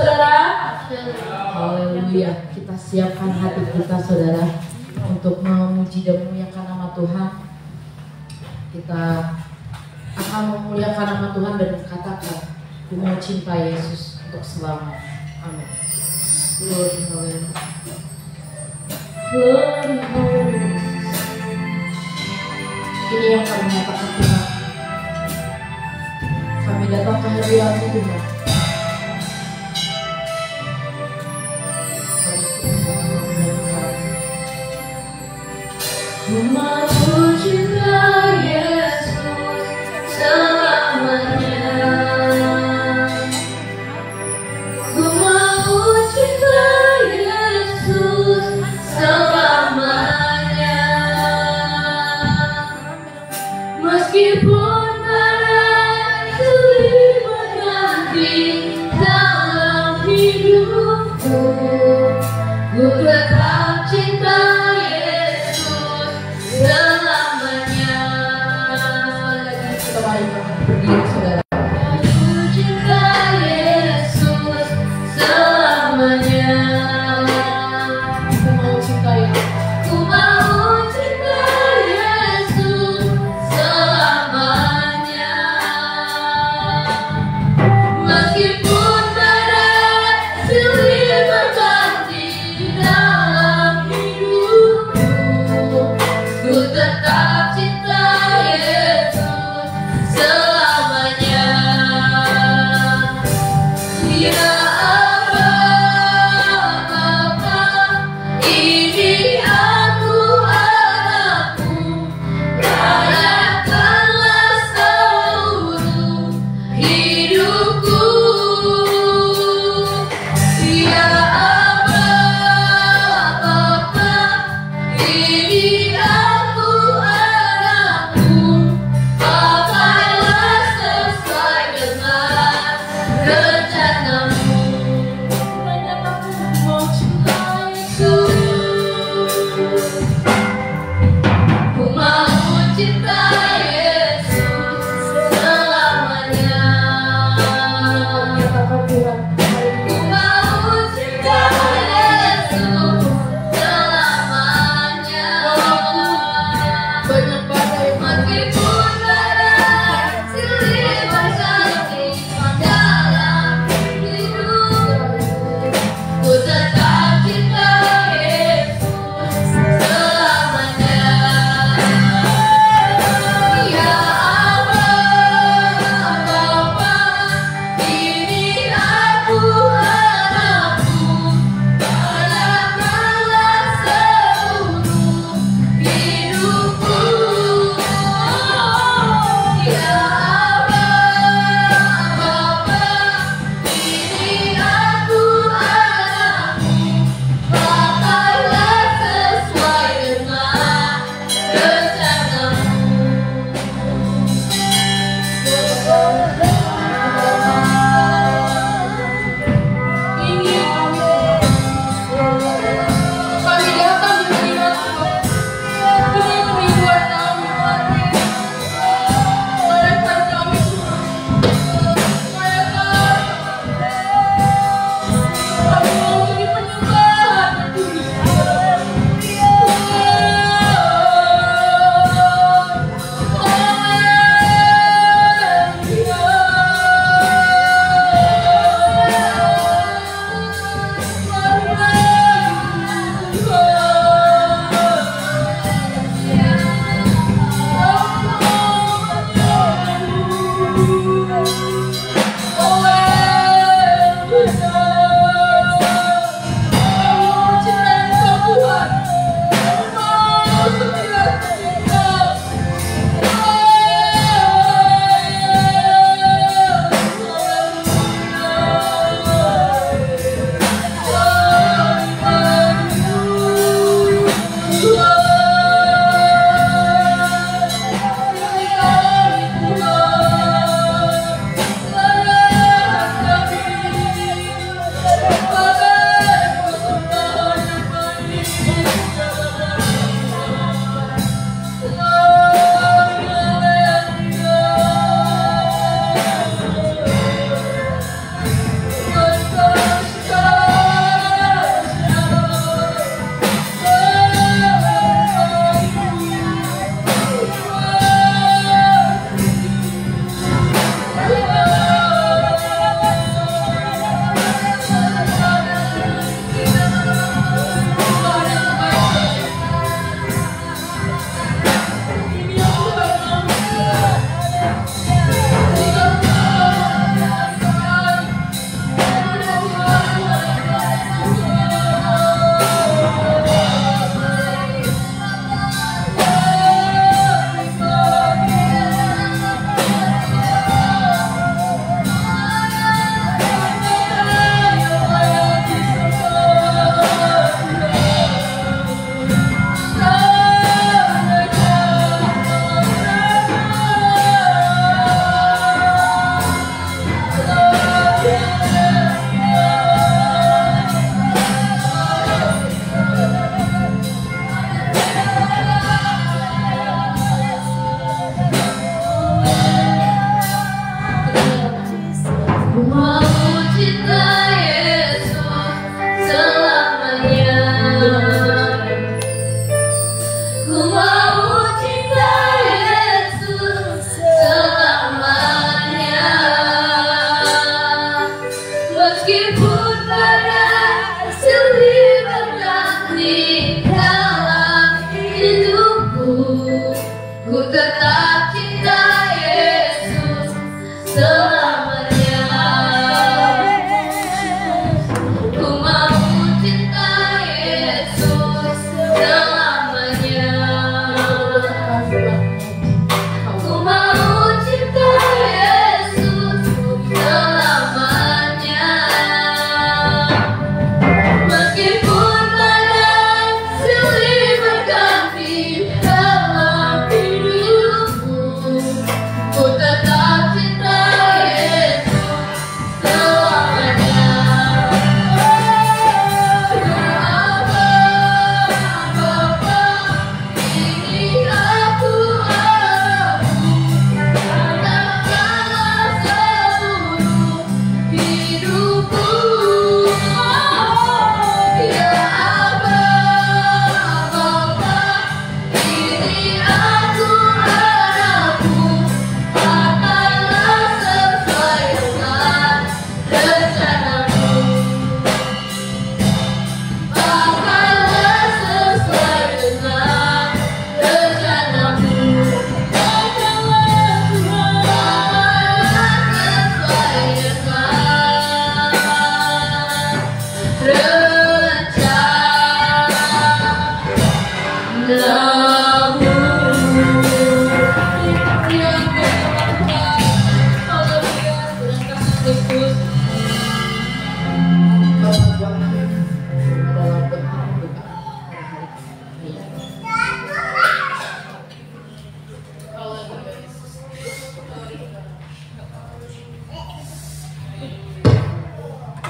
saudara? Haleluya. Kita siapkan hati kita saudara untuk memuji dan memuliakan nama Tuhan. Kita akan memuliakan nama Tuhan dan katakan, aku mau cinta Yesus untuk selamanya. Amin. Glory, haleluya. Glory, haleluya. Ini yang kami nyatakan Tuhan. Kami datang ke hadirat-Mu Tuhan. Ku mau cinta Yesus selamanya. Ku mau cinta Yesus selamanya. Meskipun badai sulit menanti dalam hidupku, ku tetap cinta Yesus.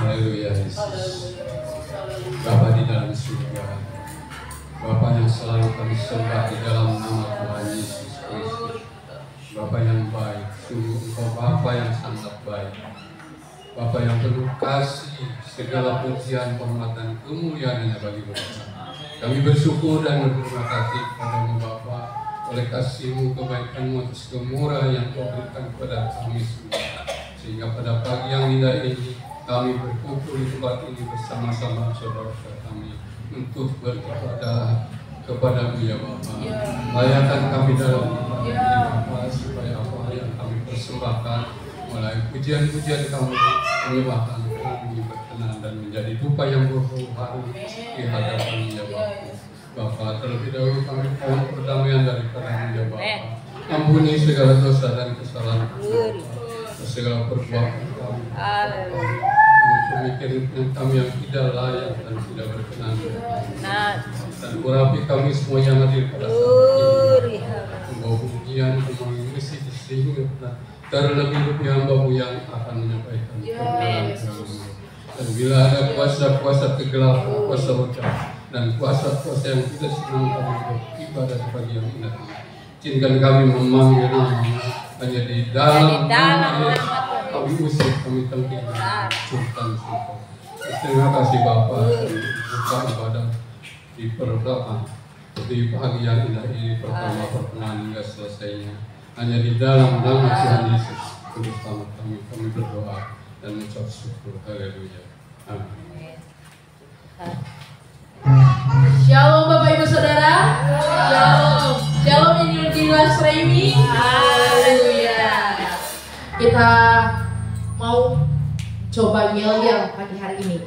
Haleluya Yesus. Bapa di dalam surga, Bapa yang selalu kami sembah di dalam nama Tuhan Yesus Kristus. Bapa yang baik, sungguh Engkau Bapa yang sangat baik. Bapa yang penuh kasih, segala pujian, penghormatan, kemuliaan hanya bagi Bapa. Kami bersyukur dan berterima kasih kepada-Mu Bapa oleh kasih-Mu, kebaikan-Mu atas kemurahan yang Kau berikan kepada kami semua. Sehingga pada pagi yang indah ini kami berkumpul di tempat ini bersama-sama saudara-saudara kami untuk beribadah kepada-Mu ya Bapa. Layakan kami dalam ibadah ini Bapa, supaya apa yang kami persembahkan mulai pujian-pujian kami menyembahkan kami berkenan dan menjadi dupa yang berbau harum di hadapan ya Bapa. Bapa, terlebih dahulu kami mohon perdamaian daripada-Mu ya Bapa. Ampuni segala dosa dan kesalahan kami, segala perbuatan kami, pemikiran kami yang tidak layak dan tidak berkenan, dan urapi kami semua yang hadir pada saat ini. Membawa pujian, mengisi sehingga terlebih-lebih hamba-Mu yang akan menyampaikan kebenaran-Mu. Dan bila ada kuasa-kuasa kegelapan, kuasa roh dan kuasa-kuasa yang tidak senang kami beribadah di pagi yang indah ini, izinkan kami memanggil nama-Mu hanya di dalam nama kami usir, kami tempatkan sultan. Terima kasih Bapa, buka ibadah di perdoa di pagi yang indah ini, pertama pertengahan hingga selesainya hanya di dalam nama Tuhan Yesus Kudus kami berdoa dan mengucap syukur. Haleluya. Amin. Shalom Bapak Ibu Saudara. Shalom. Shalom ini di live streaming. Haleluya. Kita mau coba yel-yel pagi hari ini.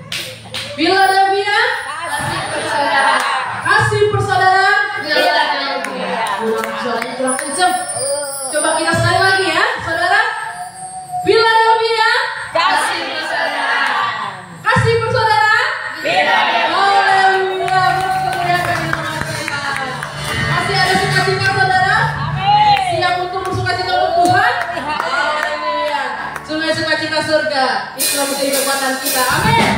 Philadelphia, kasih persaudara. Kasih persaudara. Philadelphia. Suaranya kurang kenceng. Coba kita sekali lagi ya, saudara. Philadelphia, kasih persaudara. Kasih persaudara. Philadelphia. Haleluya. Berkemuliaan nama Tuhan. Masih ada sukacita saudara? Amin. Siap untuk bersukacita untuk Tuhan? Haleluya. Sungguh sukacita surga. Itulah menjadi kekuatan kita. Amin.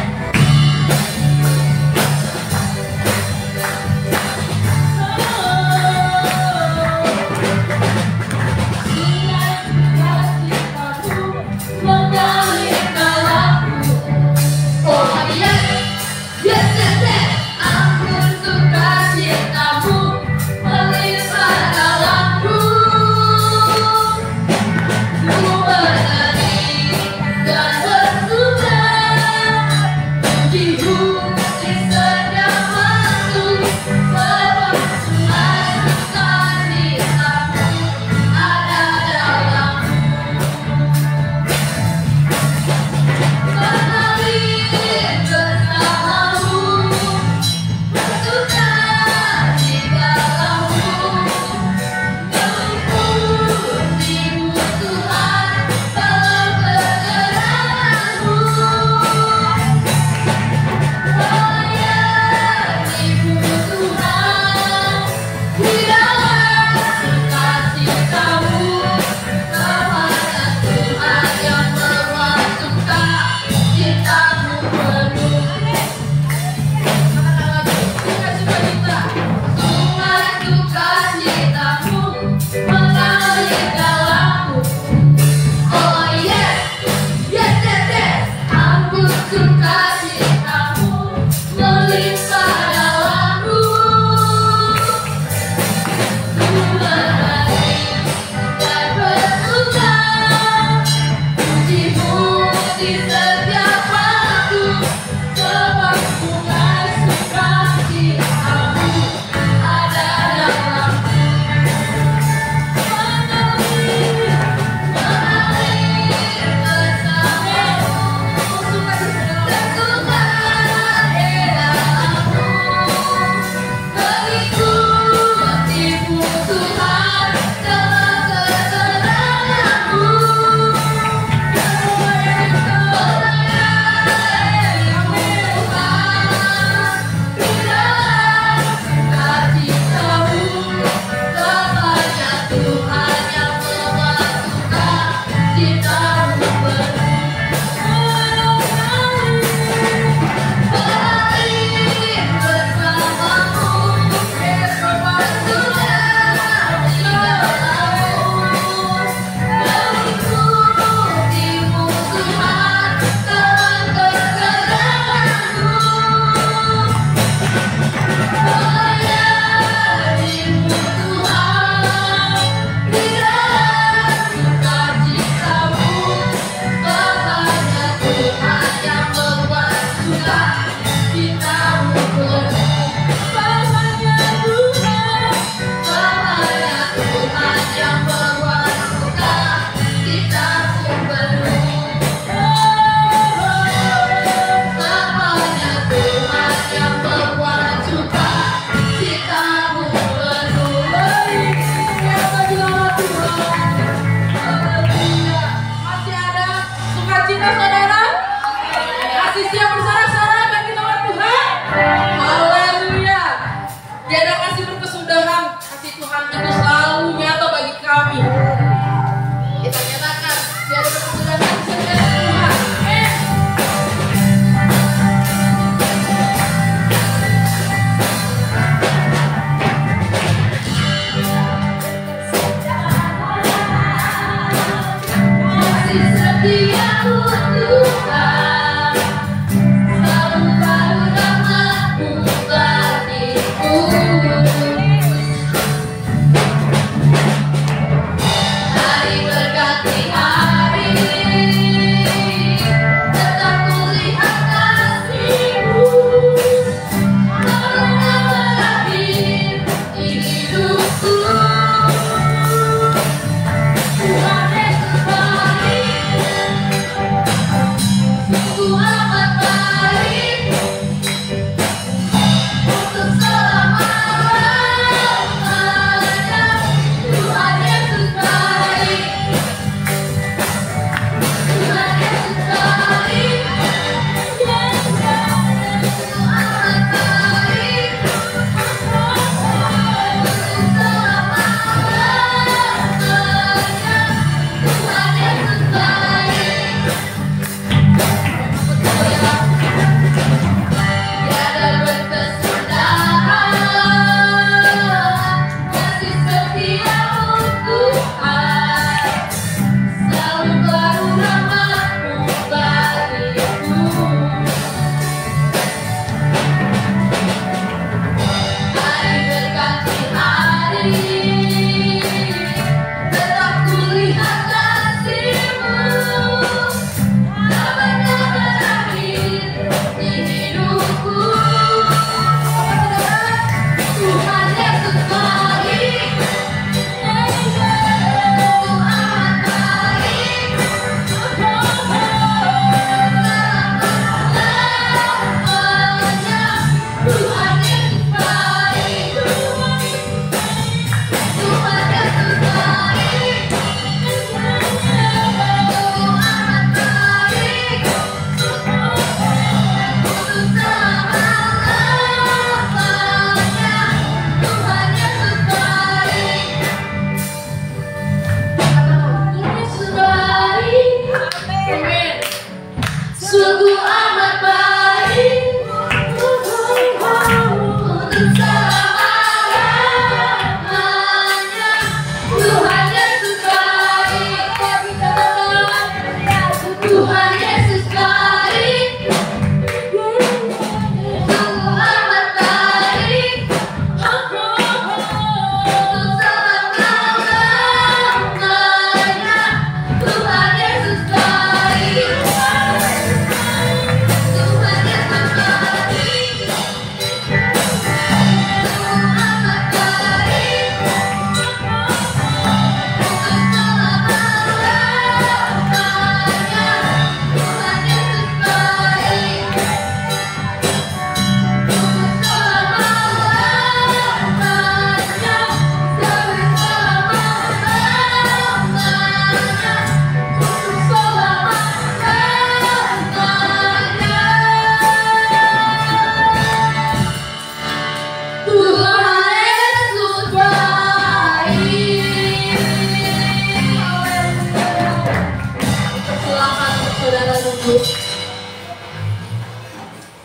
saudara duduk.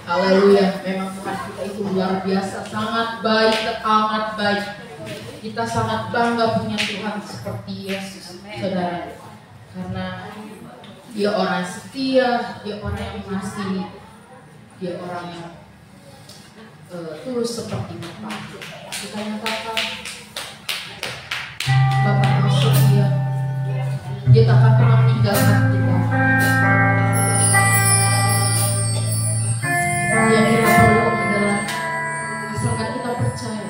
Haleluya, memang Tuhan kita itu luar biasa, sangat baik, amat baik. Kita sangat bangga punya Tuhan seperti Yesus, saudara. Karena Dia orang setia, Dia orang yang mengasihi, Dia orang yang tulus seperti Bapa. Kita nyatakan Bapa yang setia, Dia tak akan pernah meninggalkan kita. Yang kita perlu adalah asalkan kita percaya.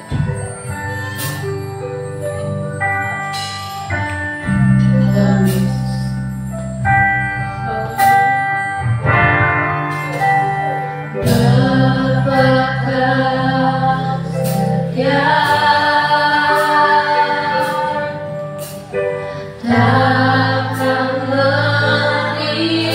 Dan Yesus Bapa setia, takkan meninggalkan.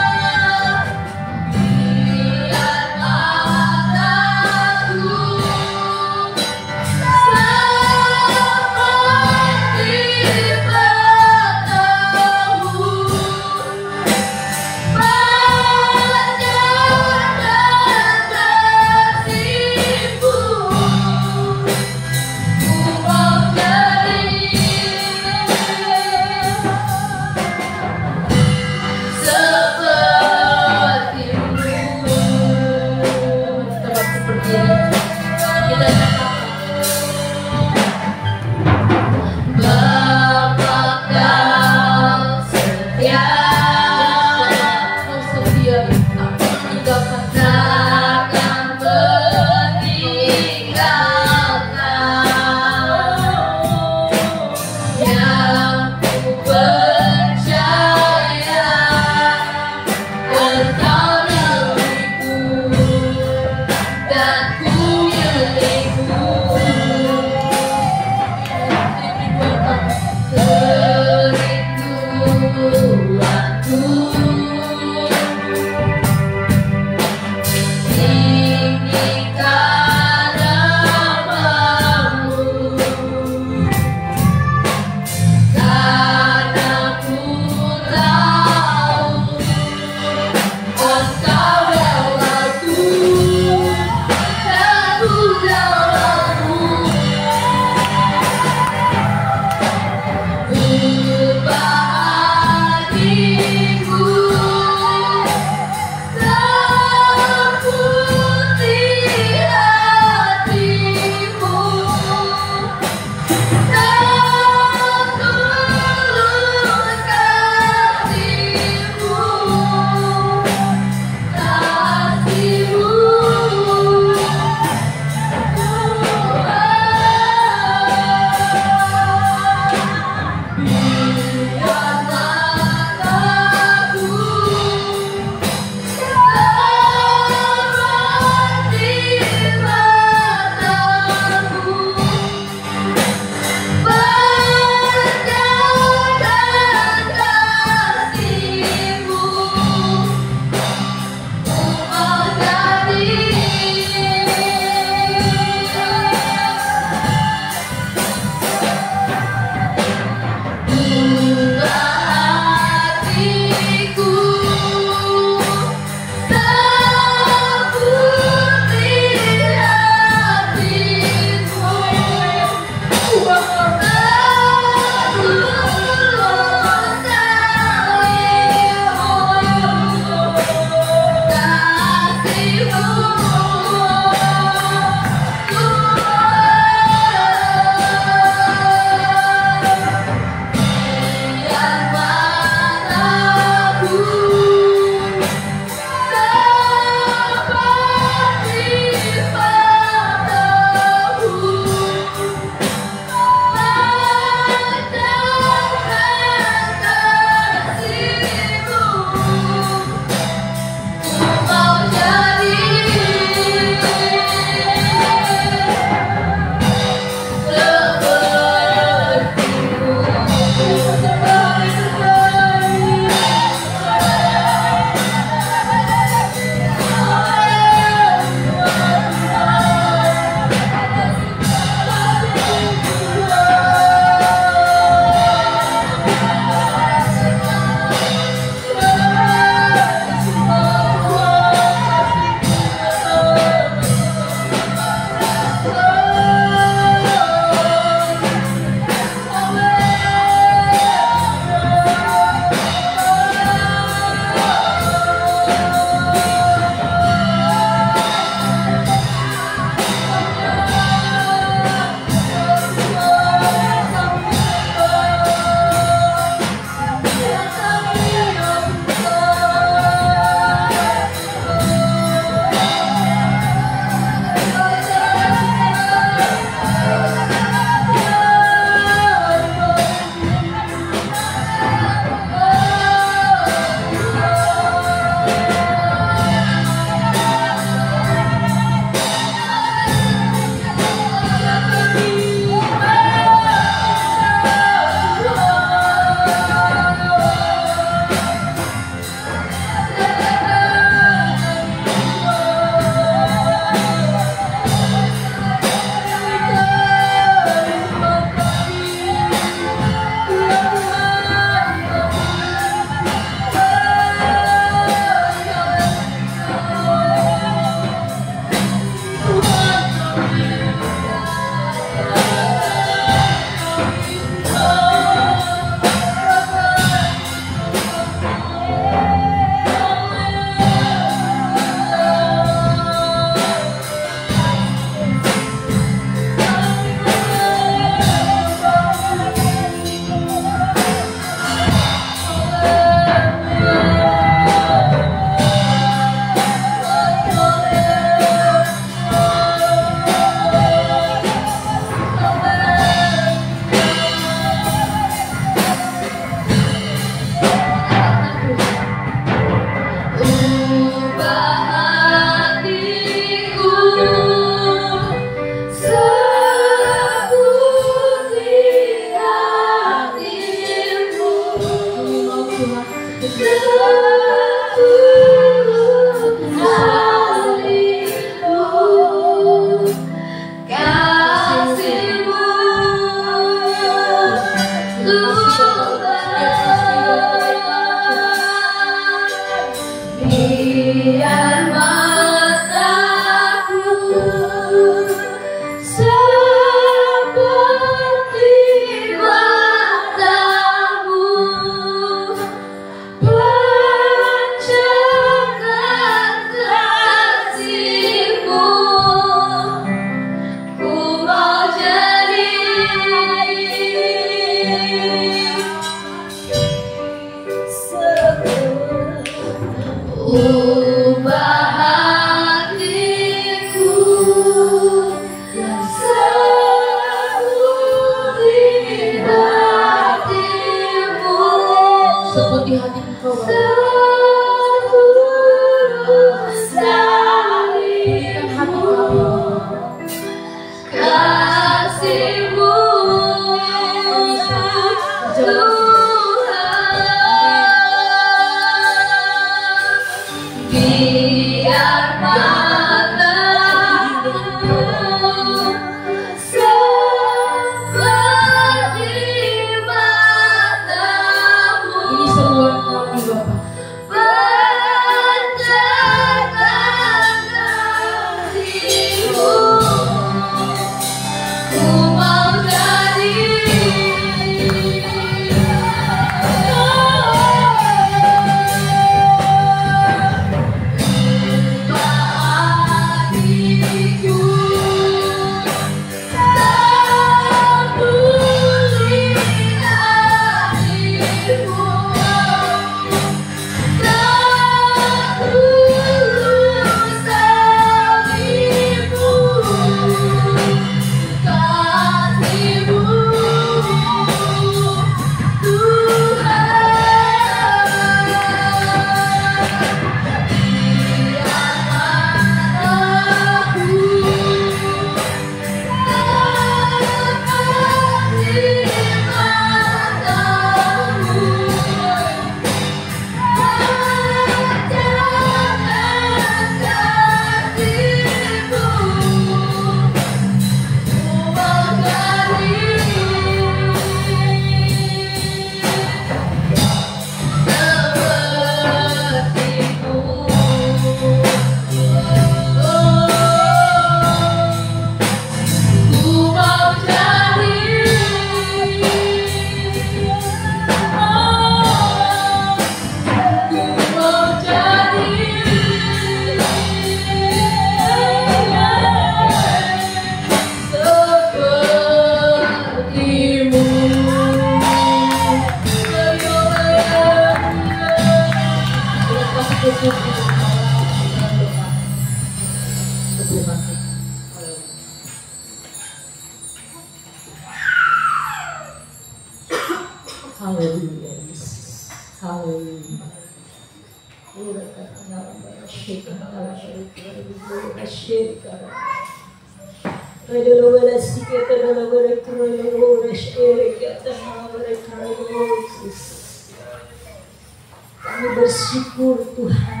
Kami bersyukur Tuhan,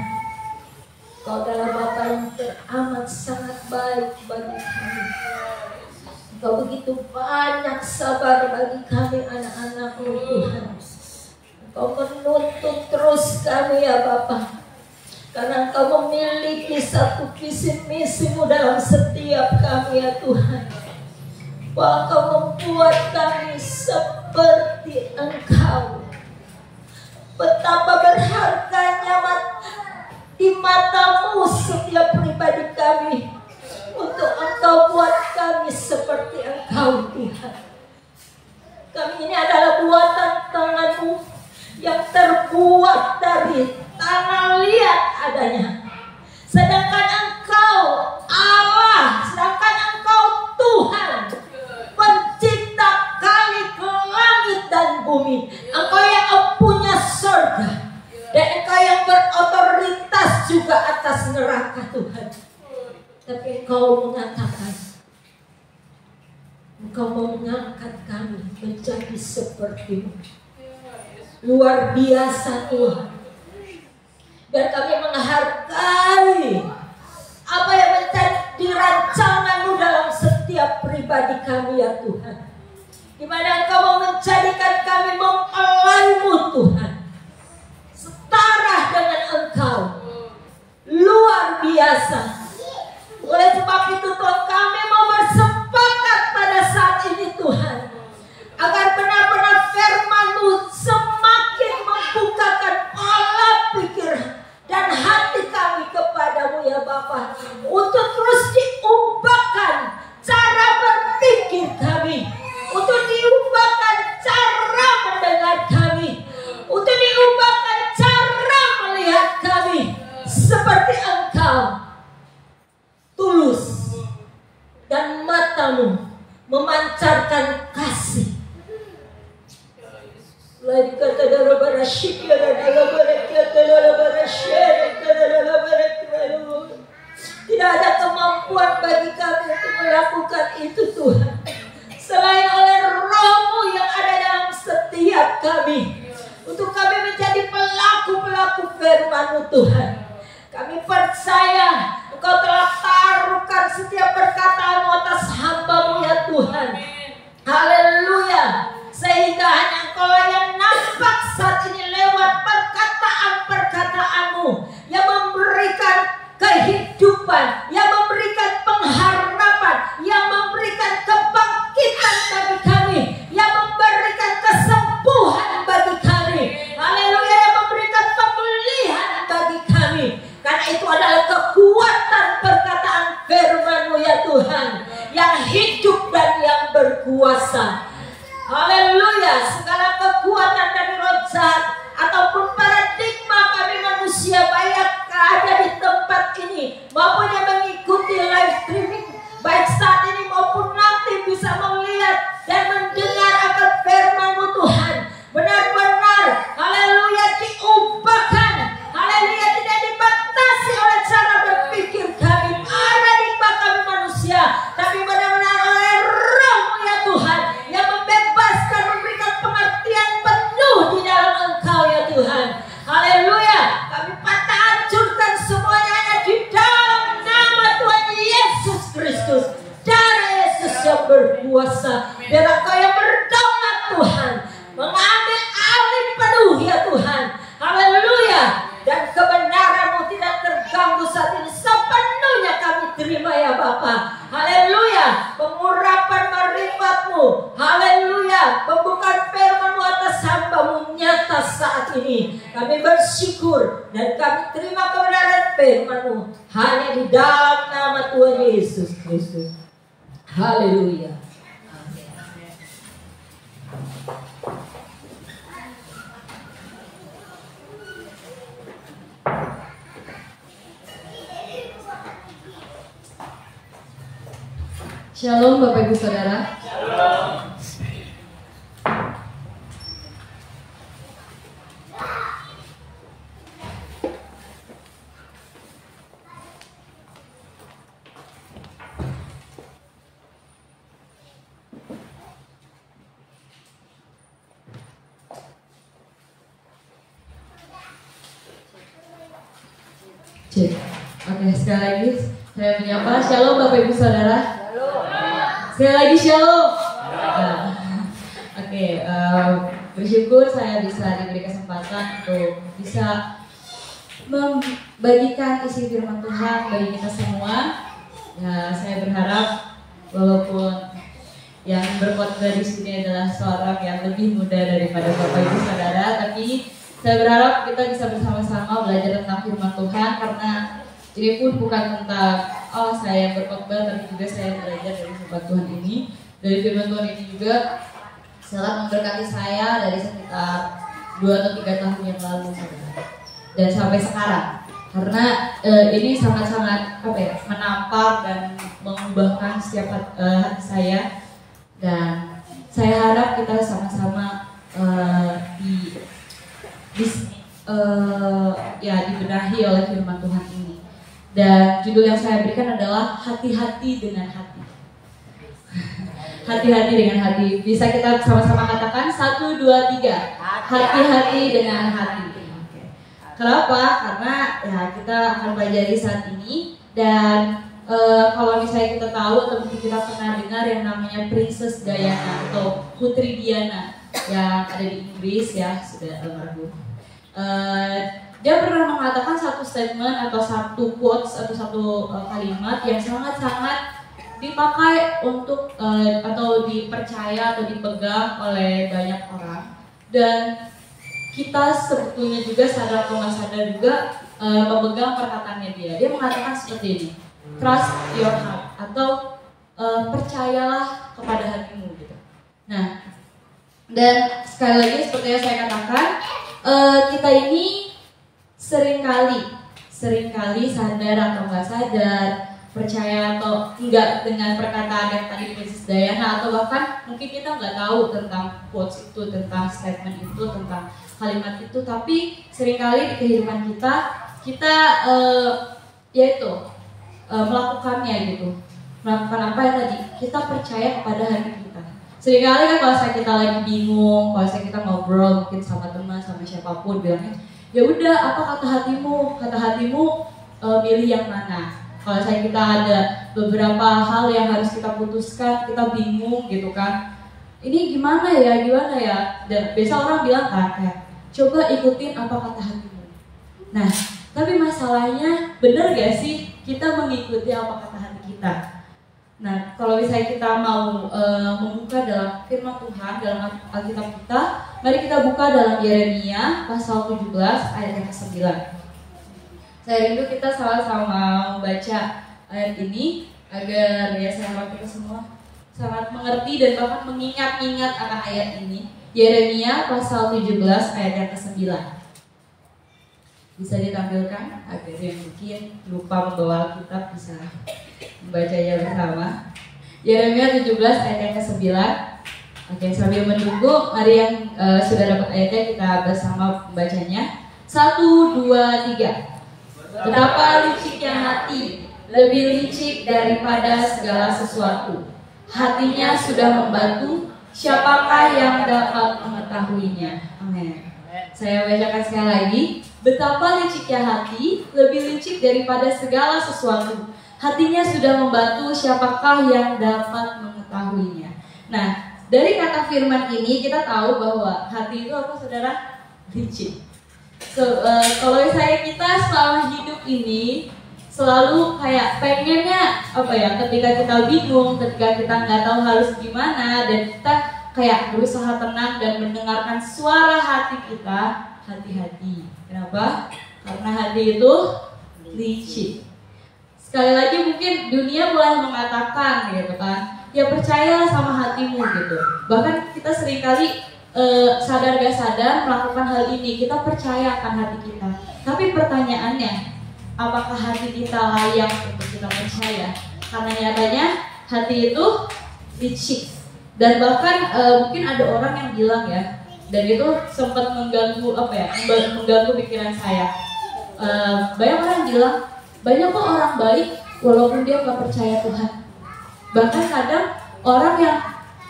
Kau adalah Bapa yang teramat sangat baik bagi kami. Kau begitu banyak sabar bagi kami anak-anak-Mu Tuhan. Kau menuntut terus kami ya Bapa, karena Engkau memiliki satu visi misi-Mu dalam setiap kami ya Tuhan. Bahwa Kau membuat kami seperti Engkau. Betapa berharganya di mata-Mu setiap pribadi kami, untuk Engkau buat kami seperti Engkau Tuhan. Kami ini adalah buatan tangan-Mu yang terbuat dari tanah liat adanya. Sedangkan Engkau Allah, sedangkan Engkau Tuhan, pencipta kali langit dan bumi. Engkau yang punya surga, dan Engkau yang berotoritas juga atas neraka Tuhan. Tapi Engkau mengatakan, Engkau mau mengangkat kami menjadi seperti-Mu. Luar biasa Tuhan. Biar kami menghargai apa yang menjadi rancangan-Mu dalam setiap pribadi kami ya Tuhan. Di mana Engkau mau menjadikan kami mempelai-Mu Tuhan, setara dengan Engkau. Luar biasa. Oleh sebab itu Tuhan, kami mau bersepakat pada saat ini Tuhan, agar benar-benar firman-Mu semakin membukakan pola pikir dan hati kami kepadamu ya Bapa, untuk terus diubahkan cara berpikir kami, untuk diubahkan Tidak ada kemampuan bagi kami untuk melakukan itu Tuhan, selain oleh Roh-Mu yang ada dalam setiap kami, untuk kami menjadi pelaku-pelaku firman-Mu Tuhan. Kami percaya Engkau telah taruhkan setiap perkataan-Mu atas hamba-Mu ya Tuhan. Haleluya. Sehingga hanya Engkau yang nampak saat ini lewat perkataan-perkataan-Mu yang memberikan kehidupan, yang memberikan pengharapan, yang memberikan kebangkitan bagi kami, yang memberikan kesembuhan bagi kami. Haleluya, yang memberikan pemulihan bagi kami. Karena itu adalah kekuatan perkataan firman-Mu ya Tuhan, yang hidup dan yang berkuasa. Haleluya, segala kekuatan dari roh jahat ataupun paradigma kami manusia baik ada di tempat ini maupun yang mengikuti live streaming, baik saat ini maupun nanti bisa melihat dan mendengar akan firman-Mu Tuhan, benar-benar haleluya diubahkan, haleluya tidak dibatasi oleh cara berpikir kami, paradigma kami manusia, tapi benar-benar oleh Roh-Mu ya Tuhan yang membebaskan, memberikan pengertian penuh di dalam Engkau ya Tuhan. Haleluya, kami patah hancurkan semuanya hanya di dalam nama Tuhan Yesus Kristus. Darah Yesus yang berkuasa, biar Engkau yang berdaulat Tuhan, mengambil alih penuh ya Tuhan. Haleluya, dan kebenaran-Mu tidak terganggu saat ini, sepenuhnya kami terima ya Bapa. Haleluya, pengurapan marifat-Mu, haleluya, pembukaan firman-Mu atas hamba-Mu nyata saat ini. Kami bersyukur dan kami terima kebenaran firman-Mu hanya di dalam nama Tuhan Yesus Kristus. Haleluya. Shalom Bapak Ibu Saudara. Shalom. Cek. Oke, sekali lagi saya menyapa Shalom Bapak Ibu Saudara. Sekali lagi Shalom. Oke, bersyukur saya bisa diberi kesempatan untuk bisa membagikan isi firman Tuhan bagi kita semua. Ya, saya berharap walaupun yang berkhotbah di sini adalah seorang yang lebih muda daripada Bapak Ibu Saudara, tapi saya berharap kita bisa bersama-sama belajar tentang firman Tuhan, karena ini pun bukan tentang saya berkhotbah, tapi juga saya belajar dari firman Tuhan ini. Dari firman Tuhan ini juga sangat memberkati saya dari sekitar 2 atau 3 tahun yang lalu dan sampai sekarang, karena ini sangat-sangat menampar dan mengubahkan setiap hati saya, dan saya harap kita sama-sama dibenahi oleh firman Tuhan ini. Dan judul yang saya berikan adalah hati-hati dengan hati. Hati-hati dengan hati. Bisa kita sama-sama katakan 1, 2, 3. Hati-hati dengan hati. Kenapa? Karena ya kita akan pelajari saat ini, dan kalau misalnya kita tahu atau mungkin kita pernah dengar yang namanya Princess Diana atau Putri Diana yang ada di Inggris, ya sudah almarhum. Dia pernah mengatakan satu statement atau satu quotes atau satu kalimat yang sangat-sangat dipakai untuk atau dipercaya atau dipegang oleh banyak orang, dan kita sebetulnya juga sadar atau nggak sadar juga memegang perkataannya dia. Dia mengatakan seperti ini, trust your heart, atau percayalah kepada hatimu gitu. Nah, dan sekali lagi seperti yang saya katakan, kita ini seringkali sadar atau nggak sadar percaya atau enggak dengan perkataan yang tadi Princess Diana, atau bahkan mungkin kita nggak tahu tentang quotes itu, tentang statement itu, tentang kalimat itu, tapi seringkali di kehidupan kita yaitu melakukannya gitu. Melakukan apa ya tadi? Kita percaya kepada hati kita. Seringkali kan kalau kita lagi bingung, kalau kita ngobrol mungkin sama teman, sama siapapun, bilangnya ya udah, apa kata hatimu? Kata hatimu milih yang mana? Kalau kita ada beberapa hal yang harus kita putuskan, kita bingung gitu kan. Ini gimana ya? Dan biasa orang bilang kan kayak, coba ikutin apa kata hatimu. Nah, tapi masalahnya benar gak sih kita mengikuti apa kata hati kita? Nah, kalau misalnya kita mau membuka dalam firman Tuhan, dalam Alkitab kita, mari kita buka dalam Yeremia pasal 17 ayat yang ke-9. Saya rindu kita sama-sama membaca ayat ini agar ya sahabat kita semua sangat mengerti dan bahkan mengingat-ingat akan ayat ini. Yeremia pasal 17 ayat yang ke-9. Bisa ditampilkan agar yang mungkin lupa membawa Alkitab bisa membacanya bersama. Yeremia 17 ayat yang ke-9. Oke, sambil menunggu, mari yang sudah dapat ayatnya kita bersama membacanya. 1, 2, 3. Betapa liciknya hati, lebih licik daripada segala sesuatu. Hatinya sudah membatu, siapakah yang dapat mengetahuinya? Amin. Saya bacakan sekali lagi. Betapa liciknya hati, lebih licik daripada segala sesuatu. Hatinya sudah membatu, siapakah yang dapat mengetahuinya? Nah, dari kata firman ini kita tahu bahwa hati itu apa, saudara? Licik. Kalau misalnya kita selama hidup ini selalu kayak pengennya apa ya, ketika kita bingung, ketika kita nggak tahu harus gimana, dan kita kayak berusaha tenang dan mendengarkan suara hati kita, hati-hati. Kenapa? Karena hati itu licik. Sekali lagi mungkin dunia mulai mengatakan gitu kan, ya percayalah sama hatimu gitu. Bahkan kita seringkali sadar gak sadar melakukan hal ini, kita percaya akan hati kita. Tapi pertanyaannya, apakah hati kita layak untuk kita percaya? Karena nyatanya hati itu licik. Dan bahkan mungkin ada orang yang bilang ya, dan itu sempat mengganggu mengganggu pikiran saya. Banyak orang bilang, banyak kok orang baik walaupun dia gak percaya Tuhan. Bahkan kadang orang yang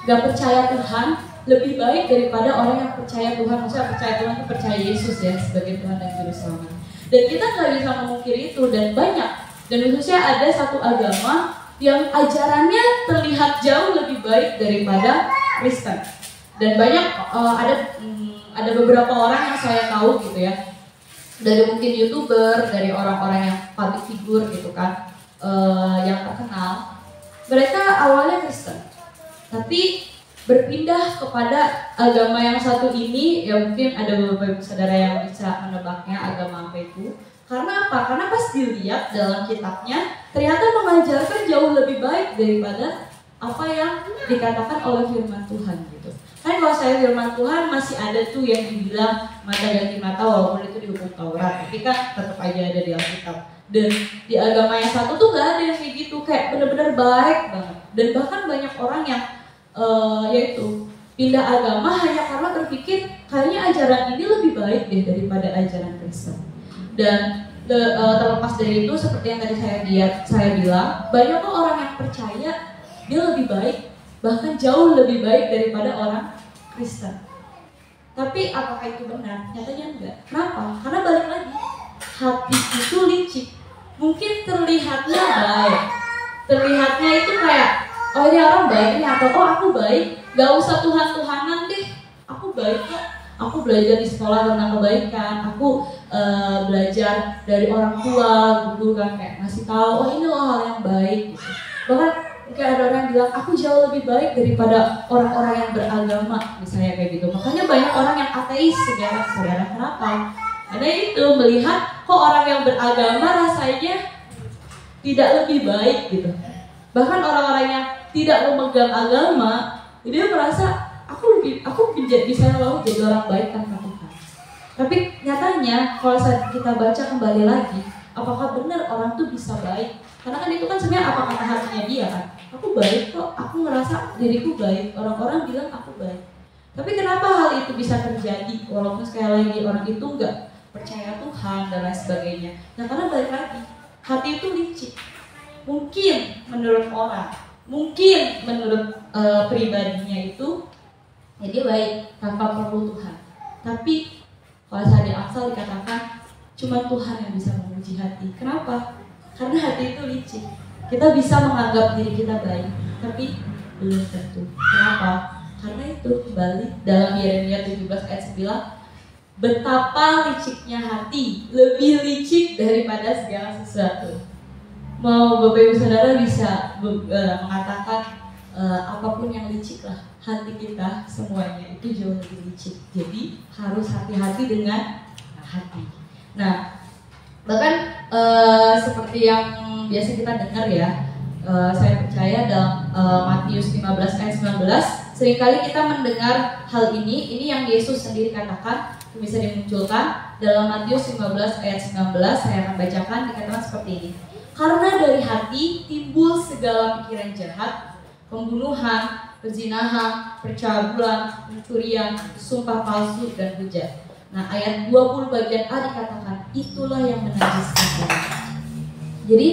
gak percaya Tuhan lebih baik daripada orang yang percaya Tuhan. Maksudnya percaya Tuhan itu percaya Yesus ya sebagai Tuhan dan Juru Selamat. Dan kita gak bisa memungkiri itu, dan banyak. Dan khususnya ada satu agama yang ajarannya terlihat jauh lebih baik daripada Kristen. Dan banyak ada beberapa orang yang saya tahu gitu ya, dari mungkin YouTuber, dari orang-orang yang public figure gitu kan, yang terkenal. Mereka awalnya Kristen, tapi berpindah kepada agama yang satu ini. Ya mungkin ada beberapa saudara yang bisa menebaknya agama apa itu. Karena apa? Karena pas dilihat dalam kitabnya ternyata mengajarkan jauh lebih baik daripada apa yang dikatakan oleh firman Tuhan gitu. Kan kalau saya firman Tuhan masih ada tuh yang dibilang mata ganti mata walaupun itu di hukum Taurat, tapi kan tetap aja ada di Alkitab. Dan di agama yang satu tuh gak ada yang kayak gitu, kayak benar-benar baik banget. Dan bahkan banyak orang yang yaitu pindah agama hanya karena berpikir kayaknya ajaran ini lebih baik deh daripada ajaran Kristen. Dan terlepas dari itu, seperti yang tadi saya bilang, banyak kok orang yang percaya dia lebih baik, bahkan jauh lebih baik daripada orang Kristen. Tapi apakah itu benar? Nyatanya enggak. Kenapa? Karena balik lagi, hati itu licik. Mungkin terlihatnya baik, terlihatnya itu kayak, oh ini orang baik nih, atau oh aku baik, gak usah Tuhan-Tuhanan deh, aku baik kok. Aku belajar di sekolah tentang kebaikan, aku belajar dari orang tua, guru kan kayak ngasih tahu, oh ini loh hal yang baik gitu. Bahkan mungkin ada orang yang bilang, aku jauh lebih baik daripada orang-orang yang beragama, misalnya kayak gitu. Makanya banyak orang yang ateis, saudara. Kenapa? Karena itu melihat kok orang yang beragama rasanya tidak lebih baik gitu. Bahkan orang-orang yang tidak memegang agama, dia merasa aku bisa lalu jadi orang baik tanpa Tuhan. Tapi nyatanya kalau kita baca kembali lagi, apakah benar orang tuh bisa baik? Karena kan itu kan sebenarnya apa kata hatinya dia kan. Aku baik kok, aku ngerasa diriku baik, orang-orang bilang aku baik. Tapi kenapa hal itu bisa terjadi walaupun sekali lagi orang itu nggak percaya Tuhan dan lain sebagainya? Nah karena balik lagi, hati itu licik. Mungkin menurut orang, mungkin menurut pribadinya itu ya dia baik tanpa perlu Tuhan. Tapi kalau di Amsal dikatakan cuma Tuhan yang bisa menguji hati. Kenapa? Karena hati itu licik. Kita bisa menganggap diri kita baik, tapi belum tentu. Kenapa? Karena itu kembali dalam Yeremia 17 ayat 9, betapa liciknya hati, lebih licik daripada segala sesuatu. Mau Bapak Ibu Saudara bisa mengatakan apapun yang licik lah, hati kita semuanya itu jauh lebih licik. Jadi harus hati-hati dengan hati. Nah, bahkan seperti yang biasa kita dengar ya, saya percaya dalam Matius 15 ayat 19, seringkali kita mendengar hal ini yang Yesus sendiri katakan, bisa dimunculkan dalam Matius 15 ayat 19, saya akan bacakan, dikatakan seperti ini. Karena dari hati timbul segala pikiran jahat, pembunuhan, perzinahan, percabulan, pencurian, sumpah palsu, dan hujat. Nah ayat 20 bagian A dikatakan, itulah yang menajiskan orang. Jadi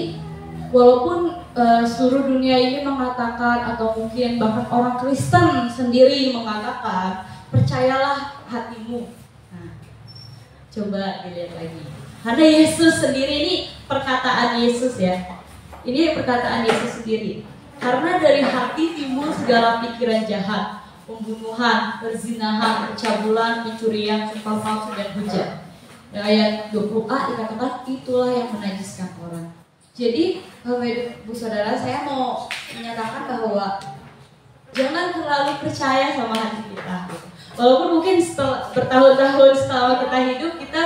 walaupun seluruh dunia ini mengatakan, atau mungkin bahkan orang Kristen sendiri mengatakan, percayalah hatimu. Nah, coba dilihat lagi. Karena Yesus sendiri, ini perkataan Yesus ya. Ini perkataan Yesus sendiri. Karena dari hati timbul segala pikiran jahat, pembunuhan, perzinahan, percabulan, pencurian, sumpah palsu, dan hujat. Dan ayat 20a dikatakan, itulah yang menajiskan orang. Jadi, Bapak Ibu Saudara, saya mau menyatakan bahwa jangan terlalu percaya sama hati kita. Walaupun mungkin bertahun-tahun setelah kita hidup, kita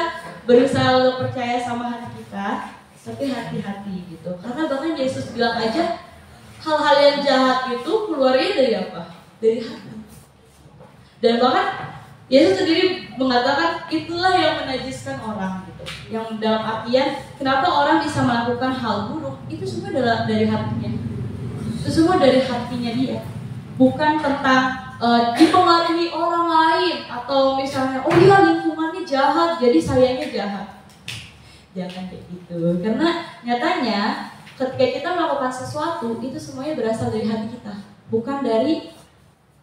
berusaha untuk percaya sama hati kita, tapi hati-hati gitu. Karena bahkan Yesus bilang aja, hal-hal yang jahat itu keluarnya dari apa? Dari hati. Dan bahkan Yesus sendiri mengatakan itulah yang menajiskan orang gitu. Yang dalam artian kenapa orang bisa melakukan hal buruk, itu semua dari hatinya. Itu semua dari hatinya dia. Bukan tentang dipengaruhi orang lain atau misalnya oh iya lingkungannya jahat jadi sayanya jahat. Jangan kayak gitu. Karena nyatanya ketika kita melakukan sesuatu itu semuanya berasal dari hati kita, bukan dari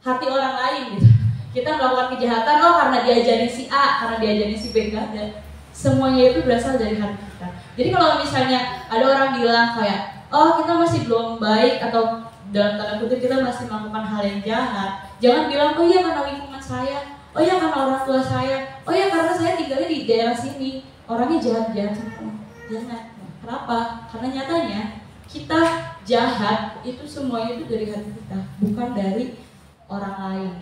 hati orang lain gitu. Kita melakukan kejahatan, oh karena diajarin si A, karena diajarin si B, enggak ada. Semuanya itu berasal dari hati kita. Jadi kalau misalnya ada orang bilang kayak, oh kita masih belum baik atau dalam tanda kutip kita masih melakukan hal yang jahat, jangan bilang, oh iya karena lingkungan saya, oh iya karena orang tua saya, oh iya karena saya tinggalnya di daerah sini, orangnya jahat-jahat semua. Jangan. Kenapa? Karena nyatanya kita jahat itu semuanya itu dari hati kita, bukan dari orang lain.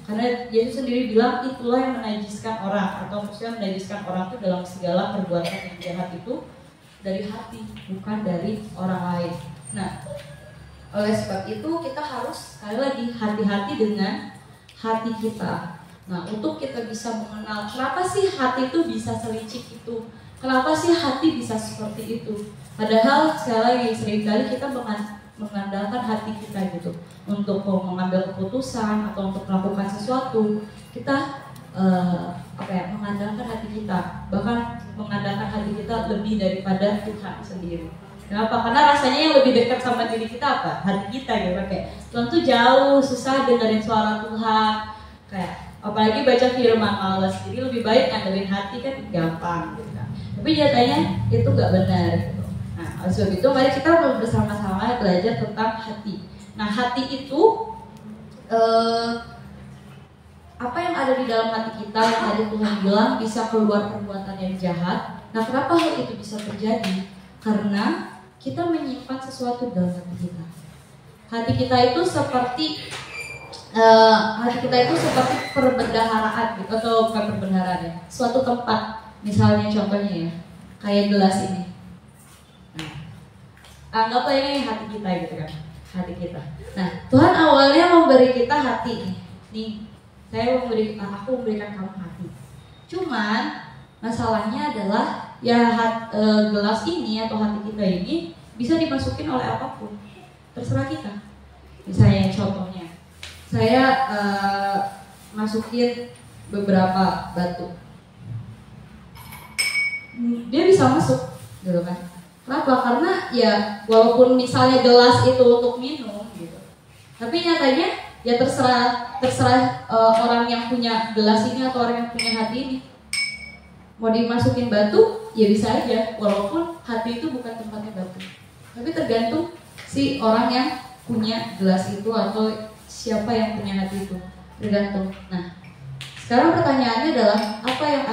Karena Yesus sendiri bilang itulah yang menajiskan orang, atau maksudnya menajiskan orang itu dalam segala perbuatan yang jahat itu dari hati, bukan dari orang lain. Nah, oleh sebab itu kita harus sekali lagi hati-hati dengan hati kita. Nah, untuk kita bisa mengenal kenapa sih hati itu bisa selicik itu, kenapa sih hati bisa seperti itu. Padahal sekali lagi seringkali kita mengandalkan hati kita gitu untuk mengambil keputusan atau untuk melakukan sesuatu, kita mengandalkan hati kita, bahkan mengandalkan hati kita lebih daripada Tuhan sendiri. Kenapa? Karena rasanya yang lebih dekat sama diri kita apa? Hati kita gitu. Kayak Tuhan tuh jauh, susah dengerin suara Tuhan. Kayak apalagi baca firman males. Jadi lebih baik ngandelin hati kan gampang gitu kan. Tapi nyatanya itu nggak benar gitu. Nah, oleh sebab itu mari kita bersama-sama belajar tentang hati. Nah, hati itu apa yang ada di dalam hati kita yang tadi Tuhan bilang bisa keluar perbuatan yang jahat. Nah, kenapa hal itu bisa terjadi? Karena kita menyimpan sesuatu dalam hati kita. Hati kita itu seperti perbendaharaan gitu, atau bukan perbendaharaan ya, suatu tempat. Misalnya contohnya ya, kayak gelas ini. Nah, anggaplah ini hati kita gitu kan, hati kita. Nah, Tuhan awalnya memberi kita hati nih. Aku memberikan kamu hati. Cuman masalahnya adalah ya gelas ini atau hati kita ini bisa dimasukin oleh apapun, terserah kita. Misalnya contohnya, saya masukin beberapa batu, dia bisa masuk, gitu kan? Kenapa? Karena ya walaupun misalnya gelas itu untuk minum, gitu, tapi nyatanya ya terserah orang yang punya gelas ini atau orang yang punya hati ini. Mau dimasukin batu, ya bisa aja, walaupun hati itu bukan tempatnya batu. Tapi tergantung si orang yang punya gelas itu atau siapa yang punya hati itu, tergantung. Nah, sekarang pertanyaannya adalah apa yang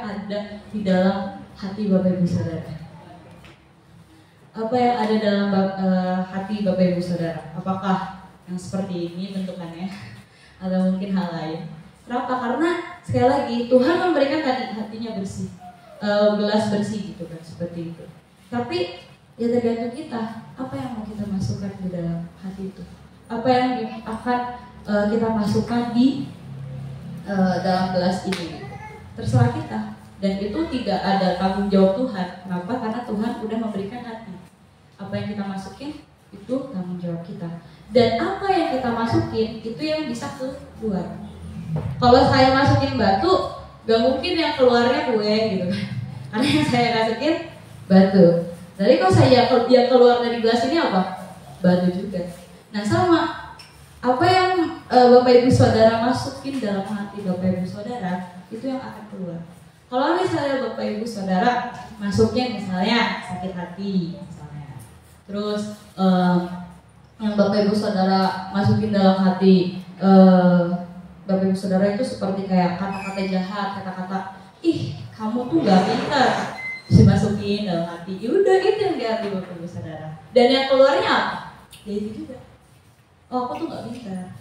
ada di dalam hati Bapak Ibu Saudara? Apa yang ada dalam hati Bapak Ibu Saudara? Apakah yang seperti ini bentukannya atau mungkin hal lain? Kenapa? Karena sekali lagi Tuhan memberikan tadi hatinya bersih, gelas bersih gitu kan, seperti itu. Tapi ya tergantung kita, apa yang mau kita masukkan di dalam hati itu, apa yang akan kita masukkan di dalam gelas ini, gitu. Terserah kita. Dan itu tidak ada tanggung jawab Tuhan. Kenapa? Karena Tuhan udah memberikan hati. Apa yang kita masukin itu tanggung jawab kita. Dan apa yang kita masukin itu yang bisa keluar. Kalau saya masukin batu, gak mungkin yang keluarnya kue gitu kan. Karena yang saya masukin batu. Jadi kalau yang keluar dari gelas ini apa? Batu juga. Nah sama, apa yang Bapak Ibu Saudara masukin dalam hati Bapak Ibu Saudara, itu yang akan keluar. Kalau misalnya Bapak Ibu Saudara masukin misalnya sakit hati misalnya, terus yang Bapak Ibu Saudara masukin dalam hati Bapak Ibu Saudara itu seperti kayak kata-kata jahat, kata-kata ih kamu tuh gak pintar, dimasukin dalam hati. Yaudah itu yang di hati Bapak Ibu Saudara. Dan yang keluarnya apa? Ya itu juga. Oh aku tuh gak pintar.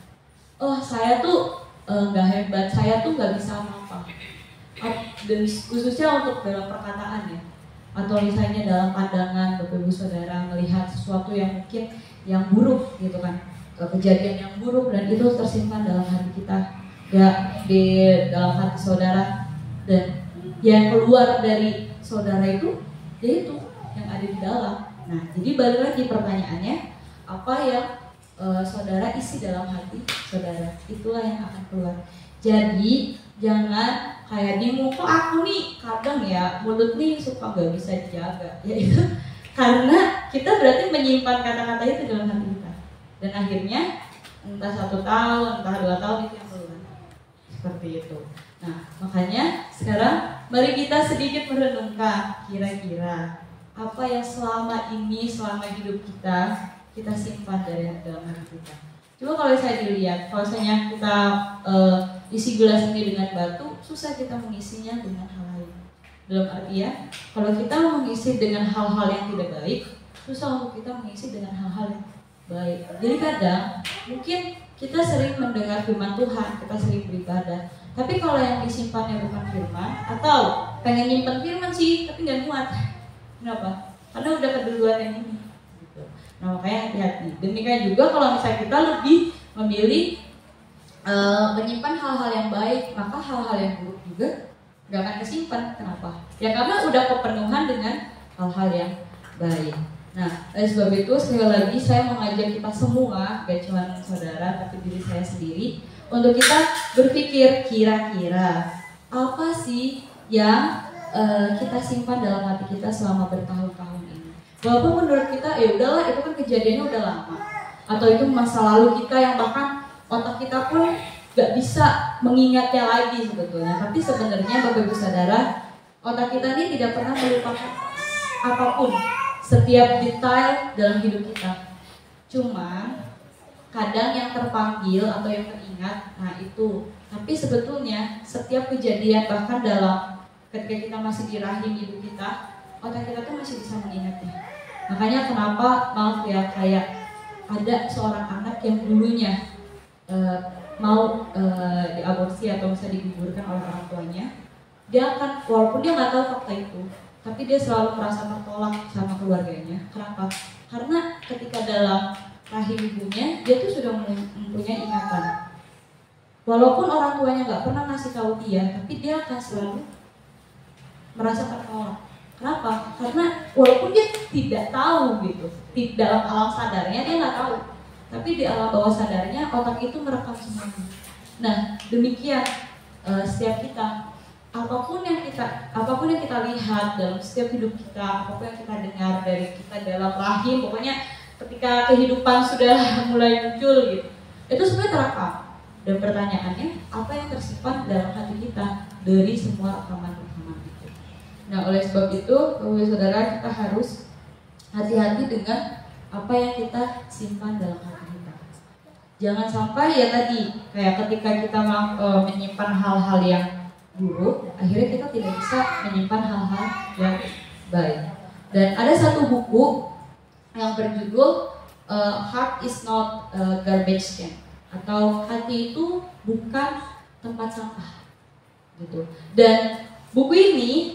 Oh saya tuh gak hebat, saya tuh gak bisa apa-apa. Dan khususnya untuk dalam perkataan ya, atau misalnya dalam pandangan Bapak Ibu Saudara melihat sesuatu yang mungkin yang buruk gitu kan, kejadian yang buruk, dan itu tersimpan dalam hati kita ya, di dalam hati saudara, dan yang keluar dari saudara itu yaitu yang ada di dalam. Nah jadi balik lagi pertanyaannya, apa yang saudara isi dalam hati saudara, itulah yang akan keluar. Jadi jangan kayak bingung, kok aku nih kadang ya mulut nih suka gak bisa dijaga, ya itu karena kita berarti menyimpan kata-kata itu dalam hati kita, dan akhirnya entah 1 tahun, entah 2 tahun itu yang keluar seperti itu. Nah makanya sekarang mari kita sedikit merenungkan, kira-kira apa yang selama ini, selama hidup kita simpan dari dalam hati kita. Coba kalau saya dilihat, kalau misalnya kita isi gelas ini dengan batu, susah kita mengisinya dengan hal lain. Dalam artian, kalau kita mengisi dengan hal-hal yang tidak baik, susah untuk kita mengisi dengan hal-hal yang baik. Jadi kadang mungkin kita sering mendengar firman Tuhan, kita sering beribadah, tapi kalau yang disimpannya bukan firman, atau pengen nyimpen firman sih, tapi nggak muat. Kenapa? Karena udah keduluan yang ini. Nah makanya hati-hati. Demikian juga kalau misalnya kita lebih memilih menyimpan hal-hal yang baik, maka hal-hal yang buruk juga gak akan kesimpan. Kenapa? Ya karena udah kepenuhan dengan hal-hal yang baik. Nah oleh sebab itu sekali lagi saya mengajak kita semua, gak cuma saudara tapi diri saya sendiri, untuk kita berpikir kira-kira apa sih yang kita simpan dalam hati kita selama bertahun-tahun ini. Walaupun menurut kita ya udahlah itu kan kejadiannya udah lama, atau itu masa lalu kita yang bahkan otak kita pun gak bisa mengingatnya lagi sebetulnya. Tapi sebenarnya Bapak Ibu Saudara, otak kita ini tidak pernah melupakan apapun, setiap detail dalam hidup kita. Cuma kadang yang terpanggil atau yang teringat, nah itu. Tapi sebetulnya setiap kejadian bahkan dalam ketika kita masih di rahim ibu kita, otak kita tuh masih bisa mengingatnya. Makanya kenapa maaf ya, kayak ada seorang anak yang dulunya mau diaborsi atau bisa digugurkan oleh orang tuanya, dia akan, walaupun dia nggak tahu fakta itu, tapi dia selalu merasa tertolak sama keluarganya. Kenapa? Karena ketika dalam rahim ibunya, dia tuh sudah mempunyai ingatan. Walaupun orang tuanya nggak pernah ngasih tahu dia, tapi dia akan selalu merasa tertolak. Kenapa? Karena walaupun dia tidak tahu gitu, di dalam alam sadarnya dia nggak tahu, tapi di alam bawah sadarnya otak itu merekam semuanya. Nah, demikian setiap kita, apapun yang kita lihat dalam setiap hidup kita, apapun yang kita dengar dari kita dalam rahim, pokoknya ketika kehidupan sudah mulai muncul gitu, itu sebenarnya terekam. Dan pertanyaannya, apa yang tersimpan dalam hati kita dari semua rekaman-rekaman itu? Nah, oleh sebab itu, Bapak Saudara, kita harus hati-hati dengan apa yang kita simpan dalam hati kita. Jangan sampai ya tadi, kayak ketika kita menyimpan hal-hal yang buruk, akhirnya kita tidak bisa menyimpan hal-hal yang baik. Dan ada satu buku yang berjudul Heart is not a garbage can, atau hati itu bukan tempat sampah, gitu. Dan buku ini